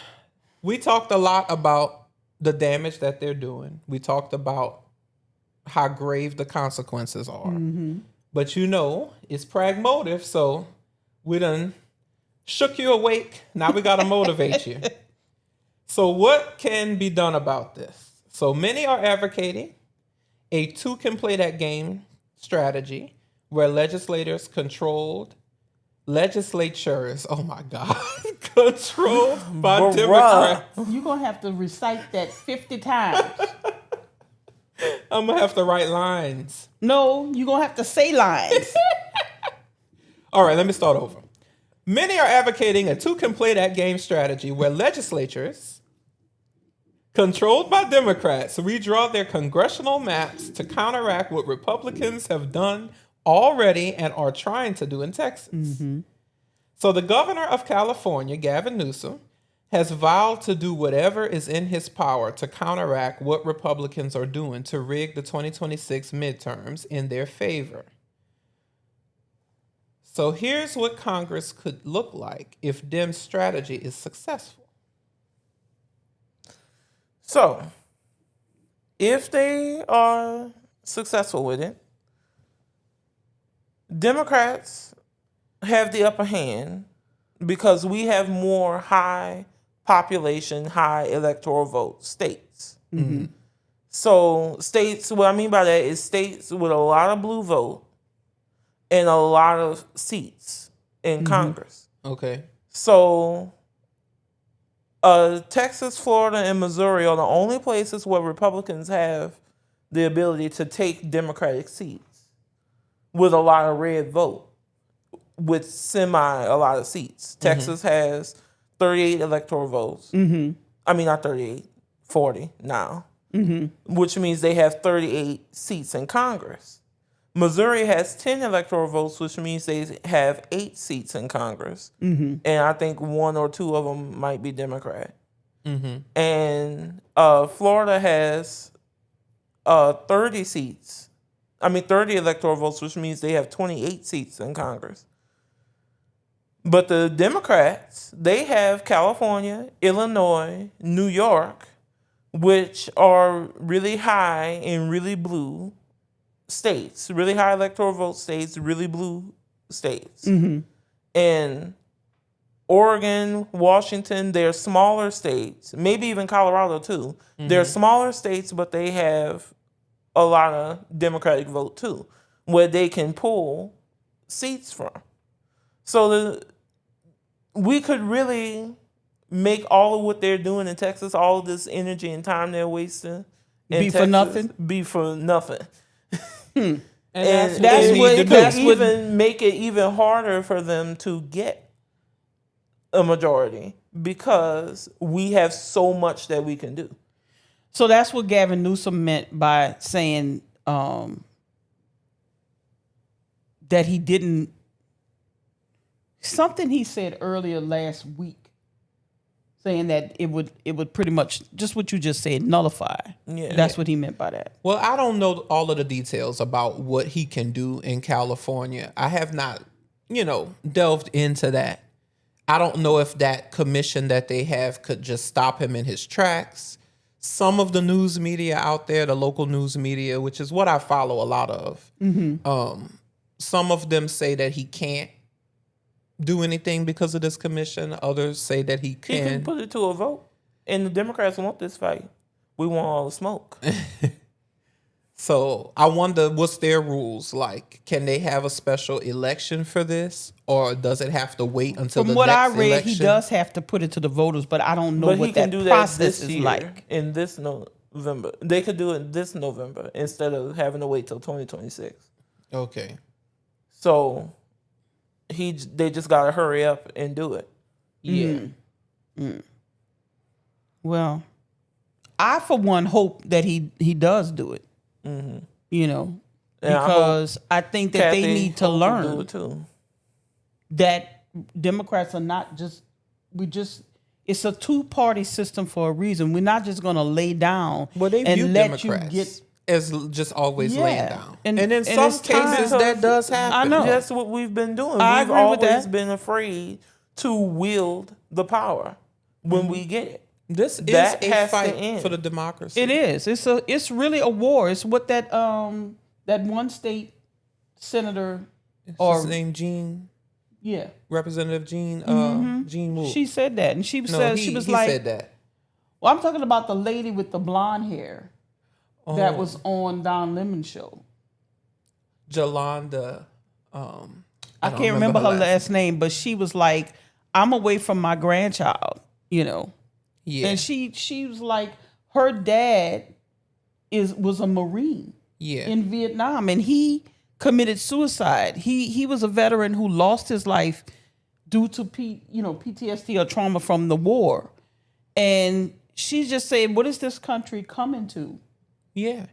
we talked a lot about the damage that they're doing. We talked about how grave the consequences are. But you know, it's Pragmotiv, so we done shook you awake. Now we got to motivate you. So what can be done about this? So many are advocating a two can play that game strategy where legislators controlled legislatures, oh my God, controlled by Bruh. Democrats. You're going to have to recite that 50 times. I'm going to have to write lines. No, you're going to have to say lines. All right, let me start over. Many are advocating a two can play that game strategy where legislatures controlled by Democrats redraw their congressional maps to counteract what Republicans have done already and are trying to do in Texas. So the governor of California, Gavin Newsom, has vowed to do whatever is in his power to counteract what Republicans are doing to rig the 2026 midterms in their favor. So here's what Congress could look like if Dem's strategy is successful. So, if they are successful with it, Democrats have the upper hand because we have more high population, high electoral vote states. So states, what I mean by that is states with a lot of blue vote and a lot of seats in Congress. Okay. So Texas, Florida, and Missouri are the only places where Republicans have the ability to take Democratic seats with a lot of red vote, with a lot of seats. Texas has 38 electoral votes. I mean, not 38, 40 now, which means they have 38 seats in Congress. Missouri has 10 electoral votes, which means they have 8 seats in Congress. And I think 1 or 2 of them might be Democrat. And Florida has 30 seats. 30 electoral votes, which means they have 28 seats in Congress. But the Democrats, they have California, Illinois, New York, which are really high and really blue states, really high electoral vote states, really blue states. And Oregon, Washington, they're smaller states, maybe even Colorado too. They're smaller states, but they have a lot of Democratic vote too, where they can pull seats from. So we could really make all of what they're doing in Texas, all of this energy and time they're wasting in Be for nothing? Be for nothing. And That's what it could even make it even harder for them to get a majority, because we have so much that we can do. So that's what Gavin Newsom meant by saying that he didn't. Something he said earlier last week, saying that it would pretty much just what you just said, nullify. Yeah. That's what he meant by that. Well, I don't know all of the details about what he can do in California. I have not, delved into that. I don't know if that commission that they have could just stop him in his tracks. Some of the news media out there, the local news media, which is what I follow a lot of, some of them say that he can't do anything because of this commission. Others say that he can. He can put it to a vote. And the Democrats want this fight. We want all the smoke. So I wonder, what's their rules like? Can they have a special election for this, or does it have to wait until the next election? From what I read, he does have to put it to the voters, but I don't know what that process is like. In this November. They could do it this November instead of having to wait till 2026. Okay. So they just got to hurry up and do it. Yeah. Well, I for one hope that he does do it. Because I think that they need to learn that Democrats are not it's a two-party system for a reason. We're not just going to lay down and let Democrats you get as just always laying down. And in some cases that does happen. I know. That's what we've been doing. I We've agree with always that. been afraid to wield the power when we get it. This is That a has to fight end. for the democracy. It is. It's really a war. It's what that one state senator His name Gene. yeah. Representative Gene. Gene Wu. She said that, and she he said that. Well, I'm talking about the lady with the blonde hair that was on Don Lemon's show. Jolanda. I can't remember her last name, but she was like, "I'm away from my grandchild," Yeah. And she was like, her dad was a Marine in Vietnam, and he committed suicide. He was a veteran who lost his life due to PTSD or trauma from the war. And she just said, "What is this country coming to?" Yeah.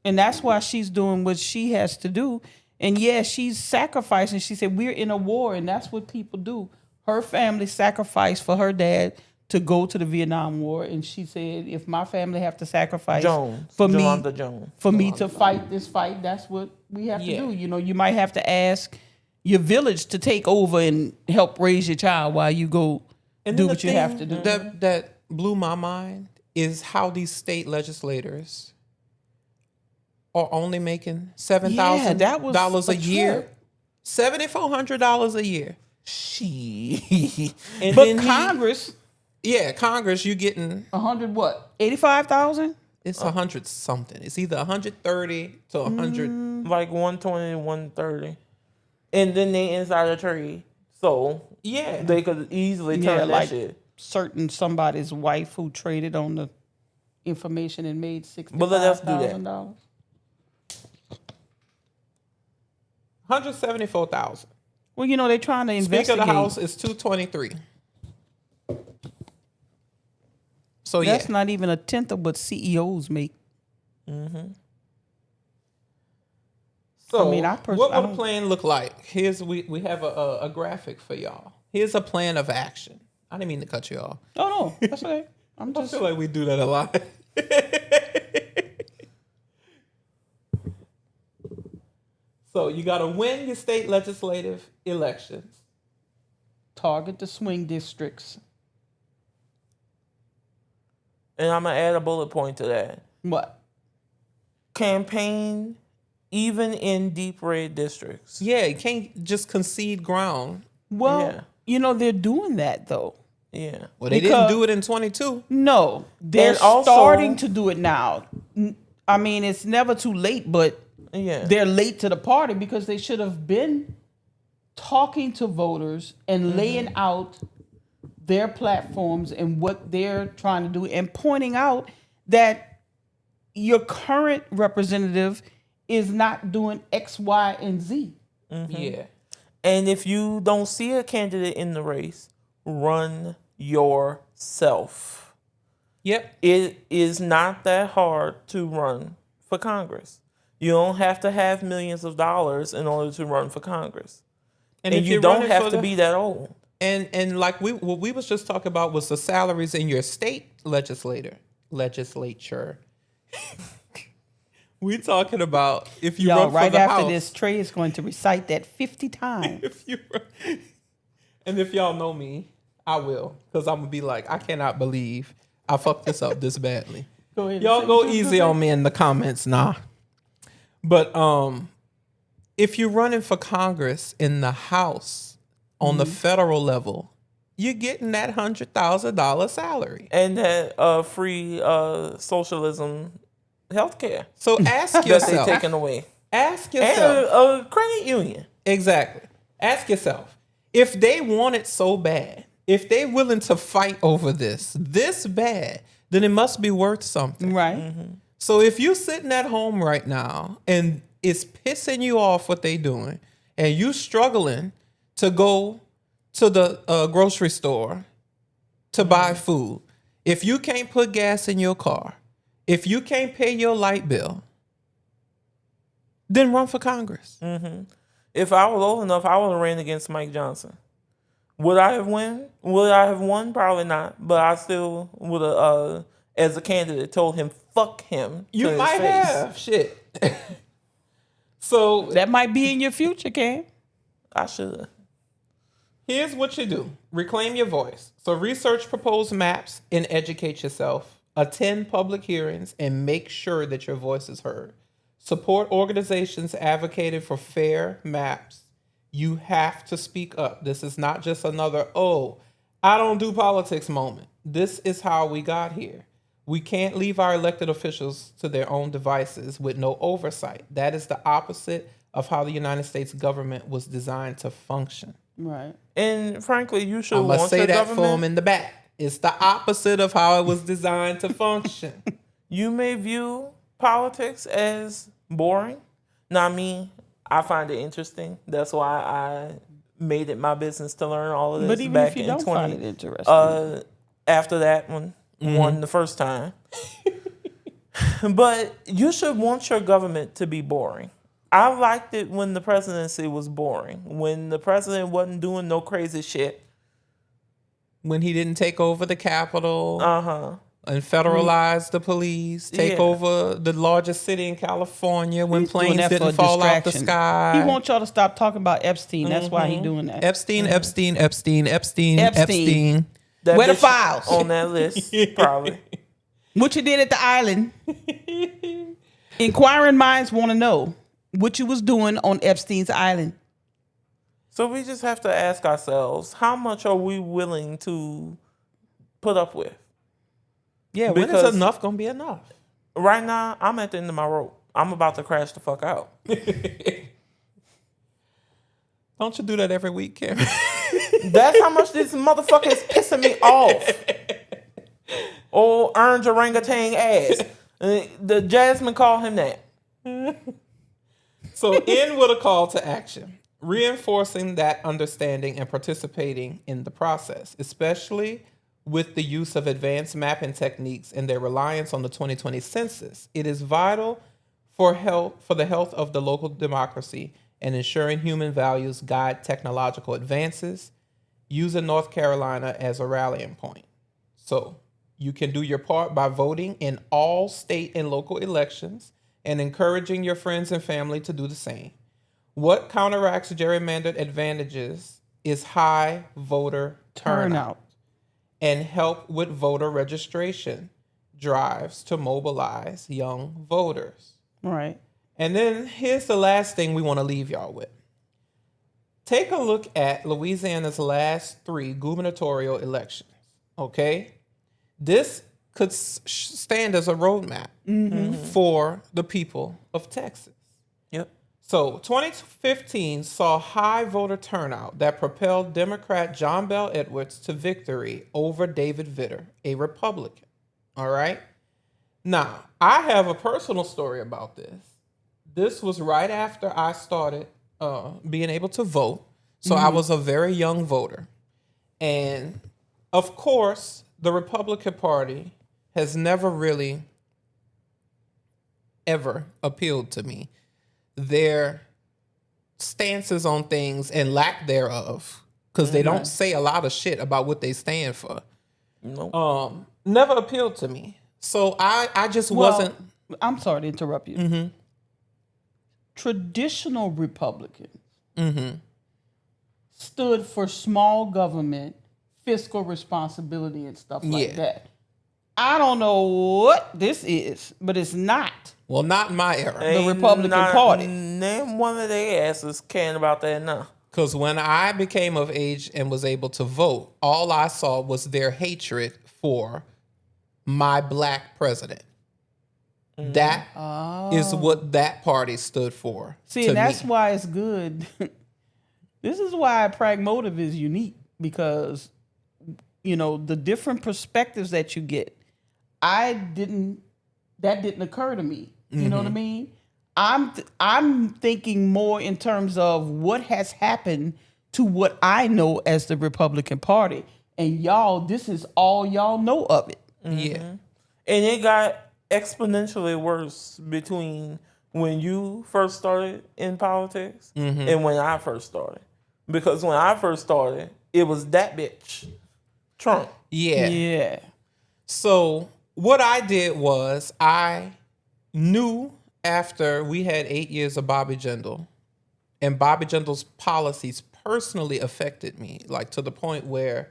And that's why she's doing what she has to do. And she's sacrificing. She said, "We're in a war," and that's what people do. Her family sacrificed for her dad to go to the Vietnam War, and she said, "If my family have to sacrifice for me to fight this fight, that's what we have to do." You might have to ask your village to take over and help raise your child while you go do what you have to do. That blew my mind is how these state legislators are only making $7,000 a year, $7,400 a year. And But then Congress, Congress, you getting 100 what? 85,000? it's 100 something. It's either 130 to 100. Like 120 to 130. And then they inside a trade. So Yeah. they could easily turn Yeah, that like shit. certain somebody's wife who traded on the information and made But let us do that. $65,000. 174,000. Well, you know, they're trying to Speaker investigate. of the House is 223. So That's not even a tenth of what CEOs make. So I mean, what would a plan look like? Here's we have a graphic for y'all. Here's a plan of action. I didn't mean to cut you off. Oh, no, that's okay. I'm I just... feel like we do that a lot. So you got to win your state legislative elections. Target the swing districts. And I'm going to add a bullet point to that. What? Campaign even in deep red districts. Yeah, you can't just concede ground. Well, Yeah. you know, they're doing that, though. Yeah. Well, they Because- didn't do it in 22. No, they're And also- starting to do it now. I mean, it's never too late, but Yeah. they're late to the party because they should have been talking to voters and laying out their platforms and what they're trying to do and pointing out that your current representative is not doing X, Y, and Z. Yeah. And if you don't see a candidate in the race, run yourself. Yep. It is not that hard to run for Congress. You don't have to have millions of dollars in order to run for Congress. And if you you're don't running have for to the- be that old. And like what we was just talking about was the salaries in your state legislature. We talking about if you Y'all, run for right the after House. this, Trey is going to recite that 50 times. If you and if y'all know me, I will, because I'm gonna be like, I cannot believe I fucked this up this badly. Go ahead. Y'all go easy on me in the comments, nah. But if you're running for Congress in the House on the federal level, you're getting that $100,000 salary. And that free socialism healthcare So ask that yourself. they're taking away. Ask And yourself. a credit union. Exactly. Ask yourself, if they want it so bad, if they're willing to fight over this bad, then it must be worth something. Right. So if you're sitting at home right now and it's pissing you off what they doing, and you struggling to go to the grocery store to buy food, if you can't put gas in your car, if you can't pay your light bill, then run for Congress. If I was old enough, I would have ran against Mike Johnson. Would I have won? Would I have won? Probably not. But I still would have, as a candidate, told him, fuck him. to You his might face. have. Shit. So That might be in your future, Cam. I should. here's what you do. Reclaim your voice. So research proposed maps and educate yourself. Attend public hearings and make sure that your voice is heard. Support organizations advocating for fair maps. You have to speak up. This is not just another, oh, I don't do politics moment. This is how we got here. We can't leave our elected officials to their own devices with no oversight. That is the opposite of how the United States government was designed to function. Right. And frankly, you should I must want say your that for them government. in the back. It's the opposite of how it was designed to function. You may view politics as boring. Now, me, I find it interesting. That's why I made it my business to learn all of this. But even back if you in don't 20, find it interesting. after that one won the first time. But you should want your government to be boring. I liked it when the presidency was boring. When the president wasn't doing no crazy shit. When he didn't take over the Capitol Uh-huh. and federalize the police, take Yeah. over the largest city in California when He's doing planes that for didn't fall out the distraction. sky. He wants y'all to stop talking about Epstein. That's why he's doing that. Epstein. Epstein. That Where the bitch files? on that list, probably. What you did at the island. Inquiring minds want to know what you was doing on Epstein's island. So we just have to ask ourselves, how much are we willing to put up with? Yeah, when is Because- enough gonna be enough? Right now, I'm at the end of my rope. I'm about to crash the fuck out. Don't you do that every week, Kameron? That's how much this motherfucker is pissing me off. Oh, orange orangutan ass. The Jasmine called him that. So end with a call to action, reinforcing that understanding and participating in the process, especially with the use of advanced mapping techniques and their reliance on the 2020 census. It is vital for the health of the local democracy and ensuring human values guide technological advances, using North Carolina as a rallying point. So you can do your part by voting in all state and local elections and encouraging your friends and family to do the same. What counteracts gerrymandered advantages is high voter turnout and help with voter registration drives to mobilize young voters. Right. And then here's the last thing we want to leave y'all with. Take a look at Louisiana's last 3 gubernatorial elections, okay? This could stand as a roadmap for the people of Texas. Yep. So 2015 saw high voter turnout that propelled Democrat John Bel Edwards to victory over David Vitter, a Republican. All right? Now, I have a personal story about this. This was right after I started being able to vote. So I was a very young voter. And of course, the Republican Party has never really ever appealed to me. Their stances on things and lack thereof, because they don't say a lot of shit about what they stand for. Nope. Never appealed to me. So I just wasn't. I'm sorry to interrupt you. Traditional Republicans stood for small government, fiscal responsibility, and stuff like that. I don't know what this is, but it's not. Well, not in my era. The Republican Party. Name one of their asses caring about that now. Because when I became of age and was able to vote, all I saw was their hatred for my black president. That is what that party stood for. See, and that's why it's good. This is why Pragmotiv is unique, because, you know, the different perspectives that you get, that didn't occur to me. You know what I mean? I'm thinking more in terms of what has happened to what I know as the Republican Party. And y'all, this is all y'all know of it. Yeah. And it got exponentially worse between when you first started in politics and when I first started. Because when I first started, it was that bitch, Trump. Yeah. Yeah. So what I did was I knew after we had 8 years of Bobby Jindal, and Bobby Jindal's policies personally affected me, like to the point where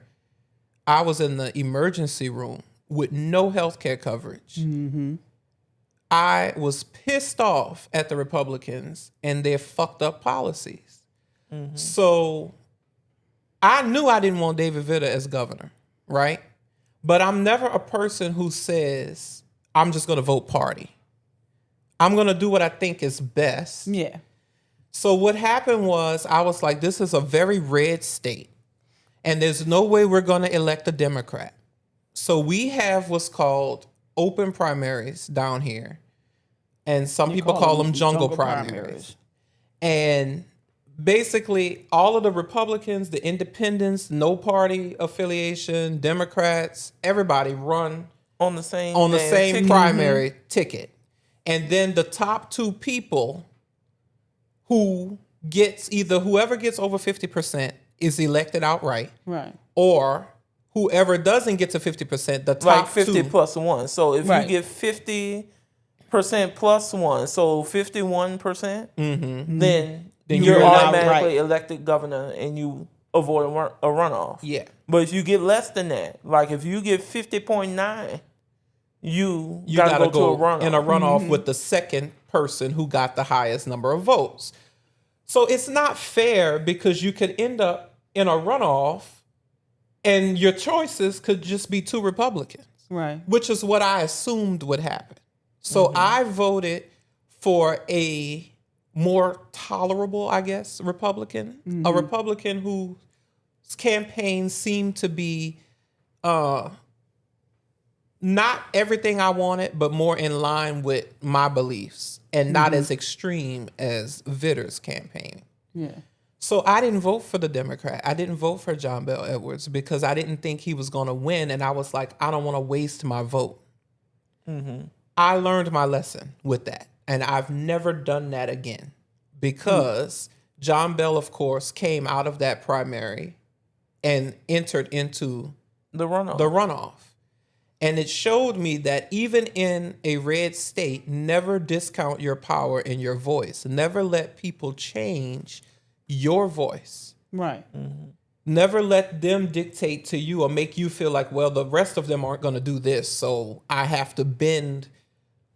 I was in the emergency room with no healthcare coverage. I was pissed off at the Republicans and their fucked up policies. So I knew I didn't want David Vitter as governor, right? But I'm never a person who says, I'm just going to vote party. I'm going to do what I think is best. Yeah. So what happened was I was like, this is a very red state, and there's no way we're going to elect a Democrat. So we have what's called open primaries down here, and some people call them jungle primaries. And basically all of the Republicans, the independents, no party affiliation, Democrats, everybody run On the same ticket. primary ticket. And then the top 2 people who gets whoever gets over 50% is elected outright. Right. Or whoever doesn't get to 50%, the top Like 50 2. plus 1. So if Right. you get 50% plus 1, so 51%, then you're you're automatically elected governor and you avoid a runoff. Yeah. But if you get less than that, like if you get 50.9, you gotta gotta go to a runoff. in a runoff with the second person who got the highest number of votes. So it's not fair because you could end up in a runoff and your choices could just be 2 Republicans. Right. Which is what I assumed would happen. So I voted for a more tolerable, I guess, Republican. A Republican whose campaign seemed to be not everything I wanted, but more in line with my beliefs and not as extreme as Vitter's campaign. Yeah. So I didn't vote for the Democrat. I didn't vote for John Bel Edwards because I didn't think he was going to win. And I was like, I don't want to waste my vote. I learned my lesson with that. And I've never done that again because John Bel, of course, came out of that primary and entered into The runoff. the runoff. And it showed me that even in a red state, never discount your power and your voice. Never let people change your voice. Right. Never let them dictate to you or make you feel like, well, the rest of them aren't going to do this, so I have to bend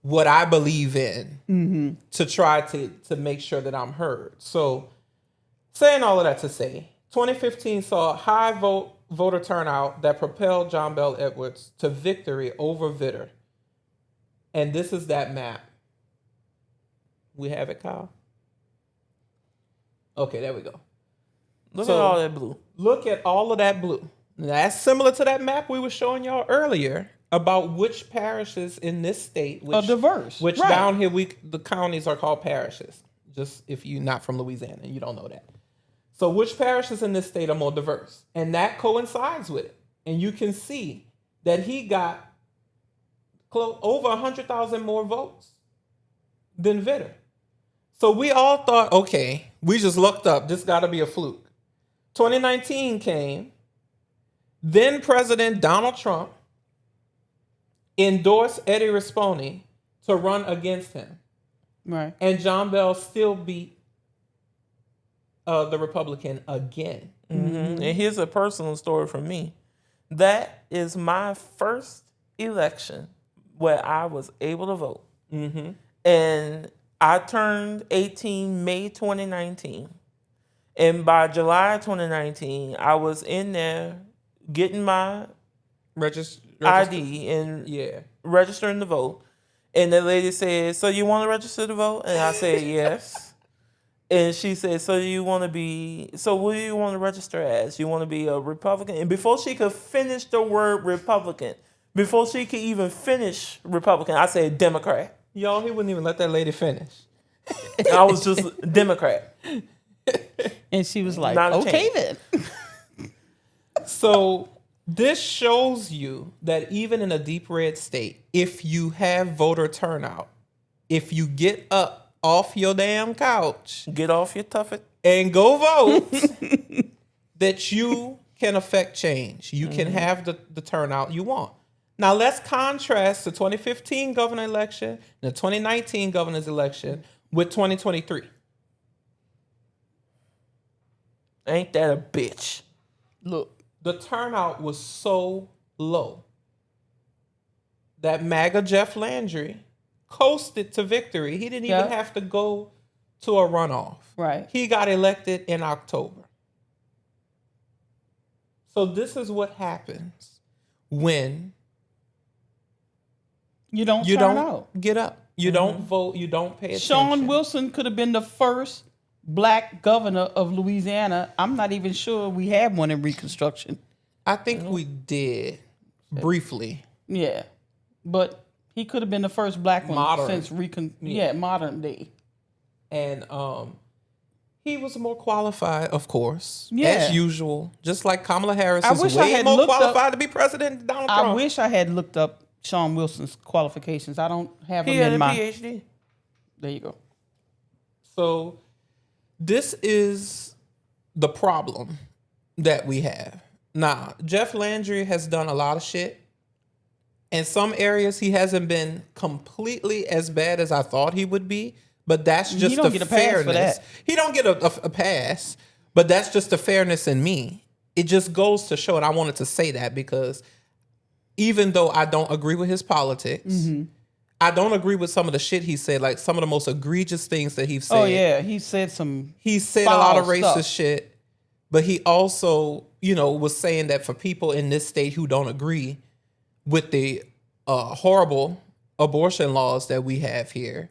what I believe in to try to make sure that I'm heard. So saying all of that to say, 2015 saw a high voter turnout that propelled John Bel Edwards to victory over Vitter. And this is that map. We have it, Kyle? Okay, there we go. Look So- at all that blue. Look at all of that blue. Now, that's similar to that map we were showing y'all earlier about which parishes in this state Are diverse. Which Right. down here the counties are called parishes. Just if you're not from Louisiana and you don't know that. So which parishes in this state are more diverse? And that coincides with it. And you can see that he got over 100,000 more votes than Vitter. So we all thought, okay, we just looked up. This got to be a fluke. 2019 came. Then President Donald Trump endorsed Eddie Rispone to run against him. Right. And John Bel still beat the Republican again. And here's a personal story from me. That is my first election where I was able to vote. And I turned 18 May 2019. And by July 2019, I was in there getting my ID and registering to vote. And the lady said, so you want to register to vote? And I said, yes. And she said, so what do you want to register as? You want to be a Republican? And before she could finish the word Republican, before she could even finish Republican, I said Democrat. Y'all, he wouldn't even let that lady finish. I was just Democrat. And she was like, Not a okay chance. then. So this shows you that even in a deep red state, if you have voter turnout, if you get up off your damn couch Get off your tuffet. and go vote, that you can affect change. You can have the turnout you want. Now let's contrast the 2015 governor election and the 2019 governor's election with 2023. Ain't that a bitch? Look. The turnout was so low that MAGA Jeff Landry coasted to victory. He didn't even have to go to a runoff. Right. He got elected in October. So this is what happens when You don't you turn don't out. get up. You don't vote. You don't pay attention. Sean Wilson could have been the first black governor of Louisiana. I'm not even sure we had one in Reconstruction. I think we did briefly. Yeah. But he could have been the first black one Modern. since modern day. And he was more qualified, of course, Yeah. as usual. Just like Kamala Harris I is wish I way had more looked up- qualified to be president than Donald Trump. I wish I had looked up Sean Wilson's qualifications. I don't have He them had in a my. PhD. There you go. So this is the problem that we have. Now, Jeff Landry has done a lot of shit. In some areas, he hasn't been completely as bad as I thought he would be, but that's just don't the get a pass for fairness. that. He don't get a pass, but that's just the fairness in me. It just goes to show, and I wanted to say that because even though I don't agree with his politics, I don't agree with some of the shit he said, like some of the most egregious things that he said. Oh yeah, he said some. He said a lot of foul racist stuff. shit, but he also, was saying that for people in this state who don't agree with the horrible abortion laws that we have here,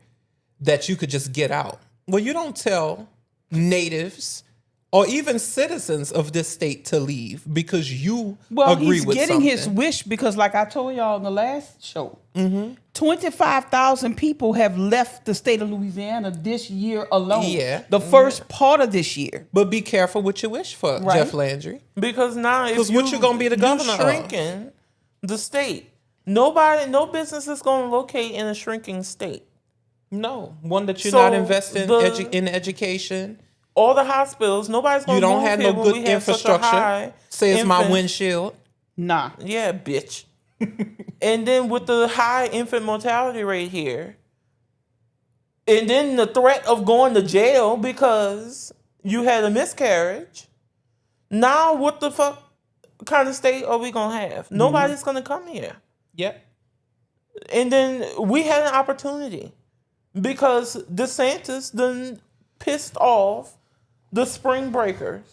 that you could just get out. Well, you don't tell natives or even citizens of this state to leave because you agree he's with getting something. his wish because, like I told y'all in the last show, 25,000 people have left the state of Louisiana this year alone. Yeah. The first part of this year. But be careful what you wish for, Right. Jeff Landry. Because now, if what you gonna be the governor of? shrinking the state, no business is going to locate in a shrinking state. No, one that you're So not investing the- in education. All the hospitals, nobody's going You to don't move have here no when good we have such a infrastructure. high Says my infant- windshield. Nah. Yeah, bitch. And then with the high infant mortality rate here, and then the threat of going to jail because you had a miscarriage. Now, what the fuck kind of state are we gonna have? Nobody's gonna come here. Yep. And then we had an opportunity because DeSantis done pissed off the spring breakers.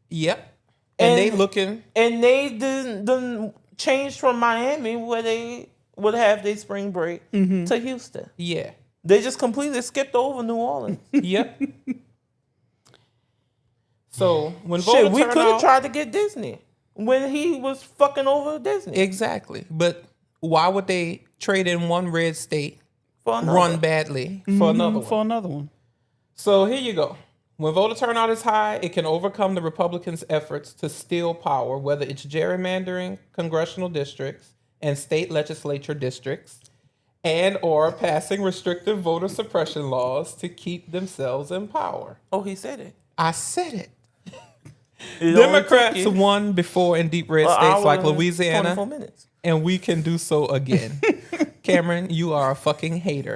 Yep. And they looking. And they done changed from Miami where they would have their spring break to Houston. Yeah. They just completely skipped over New Orleans. Yep. So when Shit, voter we could have turnout, tried to get Disney when he was fucking over Disney. exactly. But why would they trade in one red state, For another. run badly for another one? For another one. So here you go. When voter turnout is high, it can overcome the Republicans' efforts to steal power, whether it's gerrymandering congressional districts and state legislature districts, and or passing restrictive voter suppression laws to keep themselves in power. Oh, he said it. I said it. It only Democrats took you won before in deep red an states hour like and 24 Louisiana, minutes. and we can do so again. Cameron, you are a fucking hater.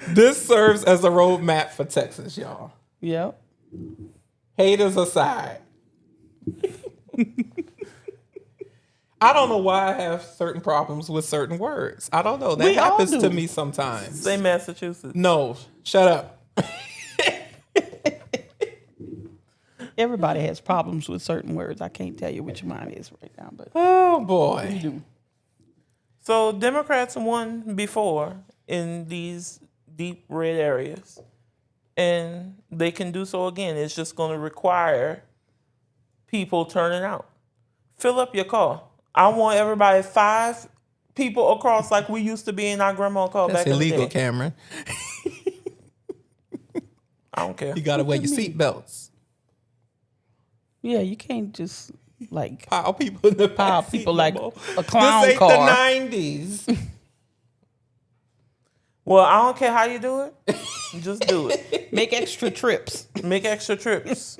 This serves as a roadmap for Texas, y'all. Yep. Haters aside. I don't know why I have certain problems with certain words. I don't know. That We all happens do. to me sometimes. Say Massachusetts. No, shut up. Everybody has problems with certain words. I can't tell you which mine is right now, but Oh we boy. do. So Democrats won before in these deep red areas. And they can do so again. It's just going to require people turning out. Fill up your car. I want everybody 5 people across like we used to be in our grandma car That's back in illegal, the day. Cameron. I don't care. You gotta wear your seatbelts. Yeah, you can't just like Pile people in the pile back people seat like no more. a clown This ain't car. the 90s. Well, I don't care how you do it. Just do it. Make extra trips. Make extra trips.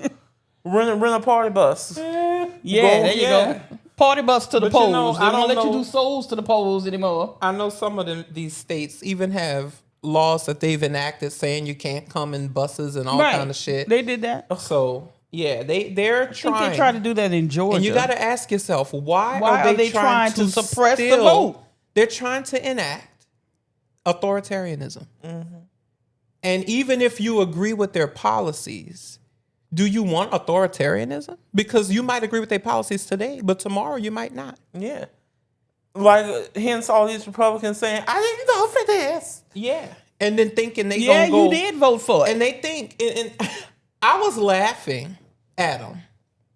Rent a party bus. Yeah, Go- there you yeah. go. Party bus to the But you polls. know, They I don't don't let you know- do souls to the polls anymore. I know some of these states even have laws that they've enacted saying you can't come in buses and all kind of shit. They did that. So yeah, they're I think trying. they tried to do that in Georgia. And you got to ask yourself, why are they trying to suppress the vote? They're trying to enact authoritarianism. Mm-hmm. And even if you agree with their policies, do you want authoritarianism? Because you might agree with their policies today, but tomorrow you might not. Yeah. Like, hence all these Republicans saying, I didn't vote for this. Yeah. And then thinking they Yeah, gonna go. you did vote for it. And they think, and I was laughing at them,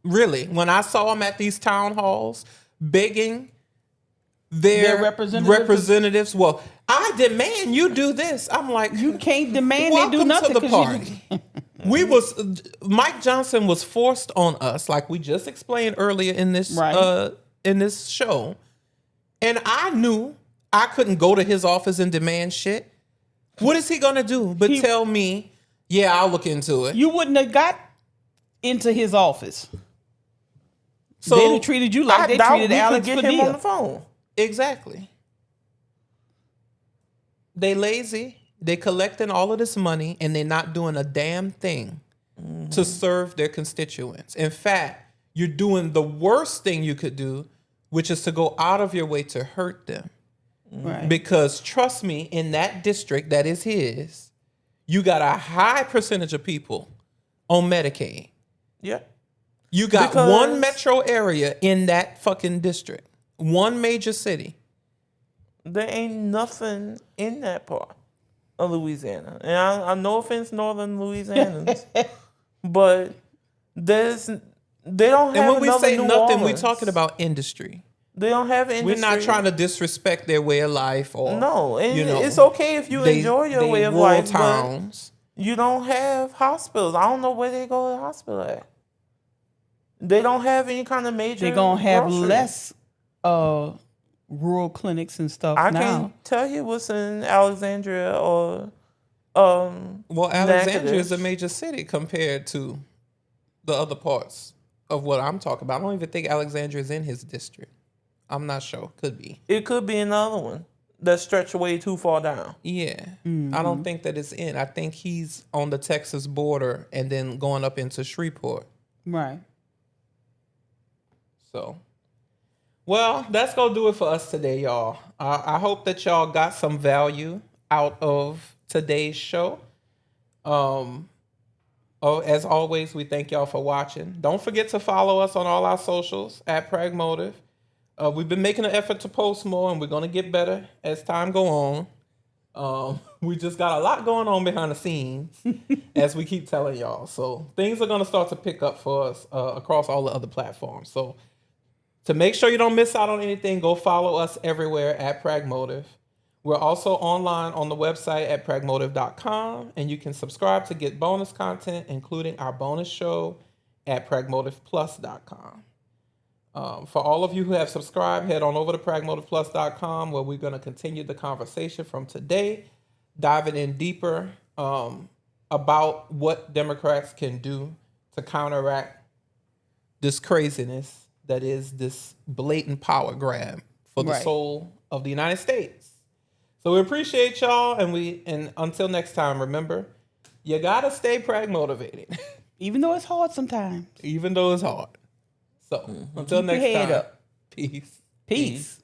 really, when I saw them at these town halls begging their representatives. Well, I demand you do this. I'm like, You can't demand they welcome do nothing to the 'cause party. Mike Johnson was forced on us, like we just explained earlier in this in this show, and I knew I couldn't go to his office and demand shit. What is he gonna do? But tell me, yeah, I'll look into it. You wouldn't have got into his office. So They'd have treated you like they treated Alex get him on the Padilla. phone. exactly. They lazy. They collecting all of this money and they're not doing a damn thing to serve their constituents. In fact, you're doing the worst thing you could do, which is to go out of your way to hurt them. Right. Because trust me, in that district that is his, you got a high percentage of people on Medicaid. Yeah. You got Because- one metro area in that fucking district, one major city. There ain't nothing in that part of Louisiana. And I no offense, northern Louisianans, but they don't have And when we another say New nothing, we're Orleans. talking about industry. They don't have industry. We're not trying to disrespect their way of life or No, and you know, it's okay if you enjoy your they way of rural life, towns. but you don't have hospitals. I don't know where they go to the hospital at. They don't have any kind of major. They're going to have grocery. less rural clinics and stuff I now. can't tell you what's in Alexandria or Well, Alexandria is a Natchitoches. major city compared to the other parts of what I'm talking about. I don't even think Alexandria is in his district. I'm not sure. Could be. It could be another one that stretched way too far down. Yeah. I don't think that it's in. I think he's on the Texas border and then going up into Shreveport. Right. So, well, that's going to do it for us today, y'all. I hope that y'all got some value out of today's show. As always, we thank y'all for watching. Don't forget to follow us on all our socials at Pragmotiv. We've been making an effort to post more, and we're going to get better as time go on. We just got a lot going on behind the scenes, as we keep telling y'all. So things are going to start to pick up for us across all the other platforms. So to make sure you don't miss out on anything, go follow us everywhere at Pragmotiv. We're also online on the website at pragmotiv.com, and you can subscribe to get bonus content, including our bonus show at pragmotivplus.com. For all of you who have subscribed, head on over to pragmotivplus.com, where we're going to continue the conversation from today, diving in deeper about what Democrats can do to counteract this craziness that is this blatant power grab for the Right. soul of the United States. So we appreciate y'all, and until next time, remember, you gotta stay pragmotivated, Even though it's hard sometimes. even though it's hard. So until Keep your next head time, up. peace. Peace.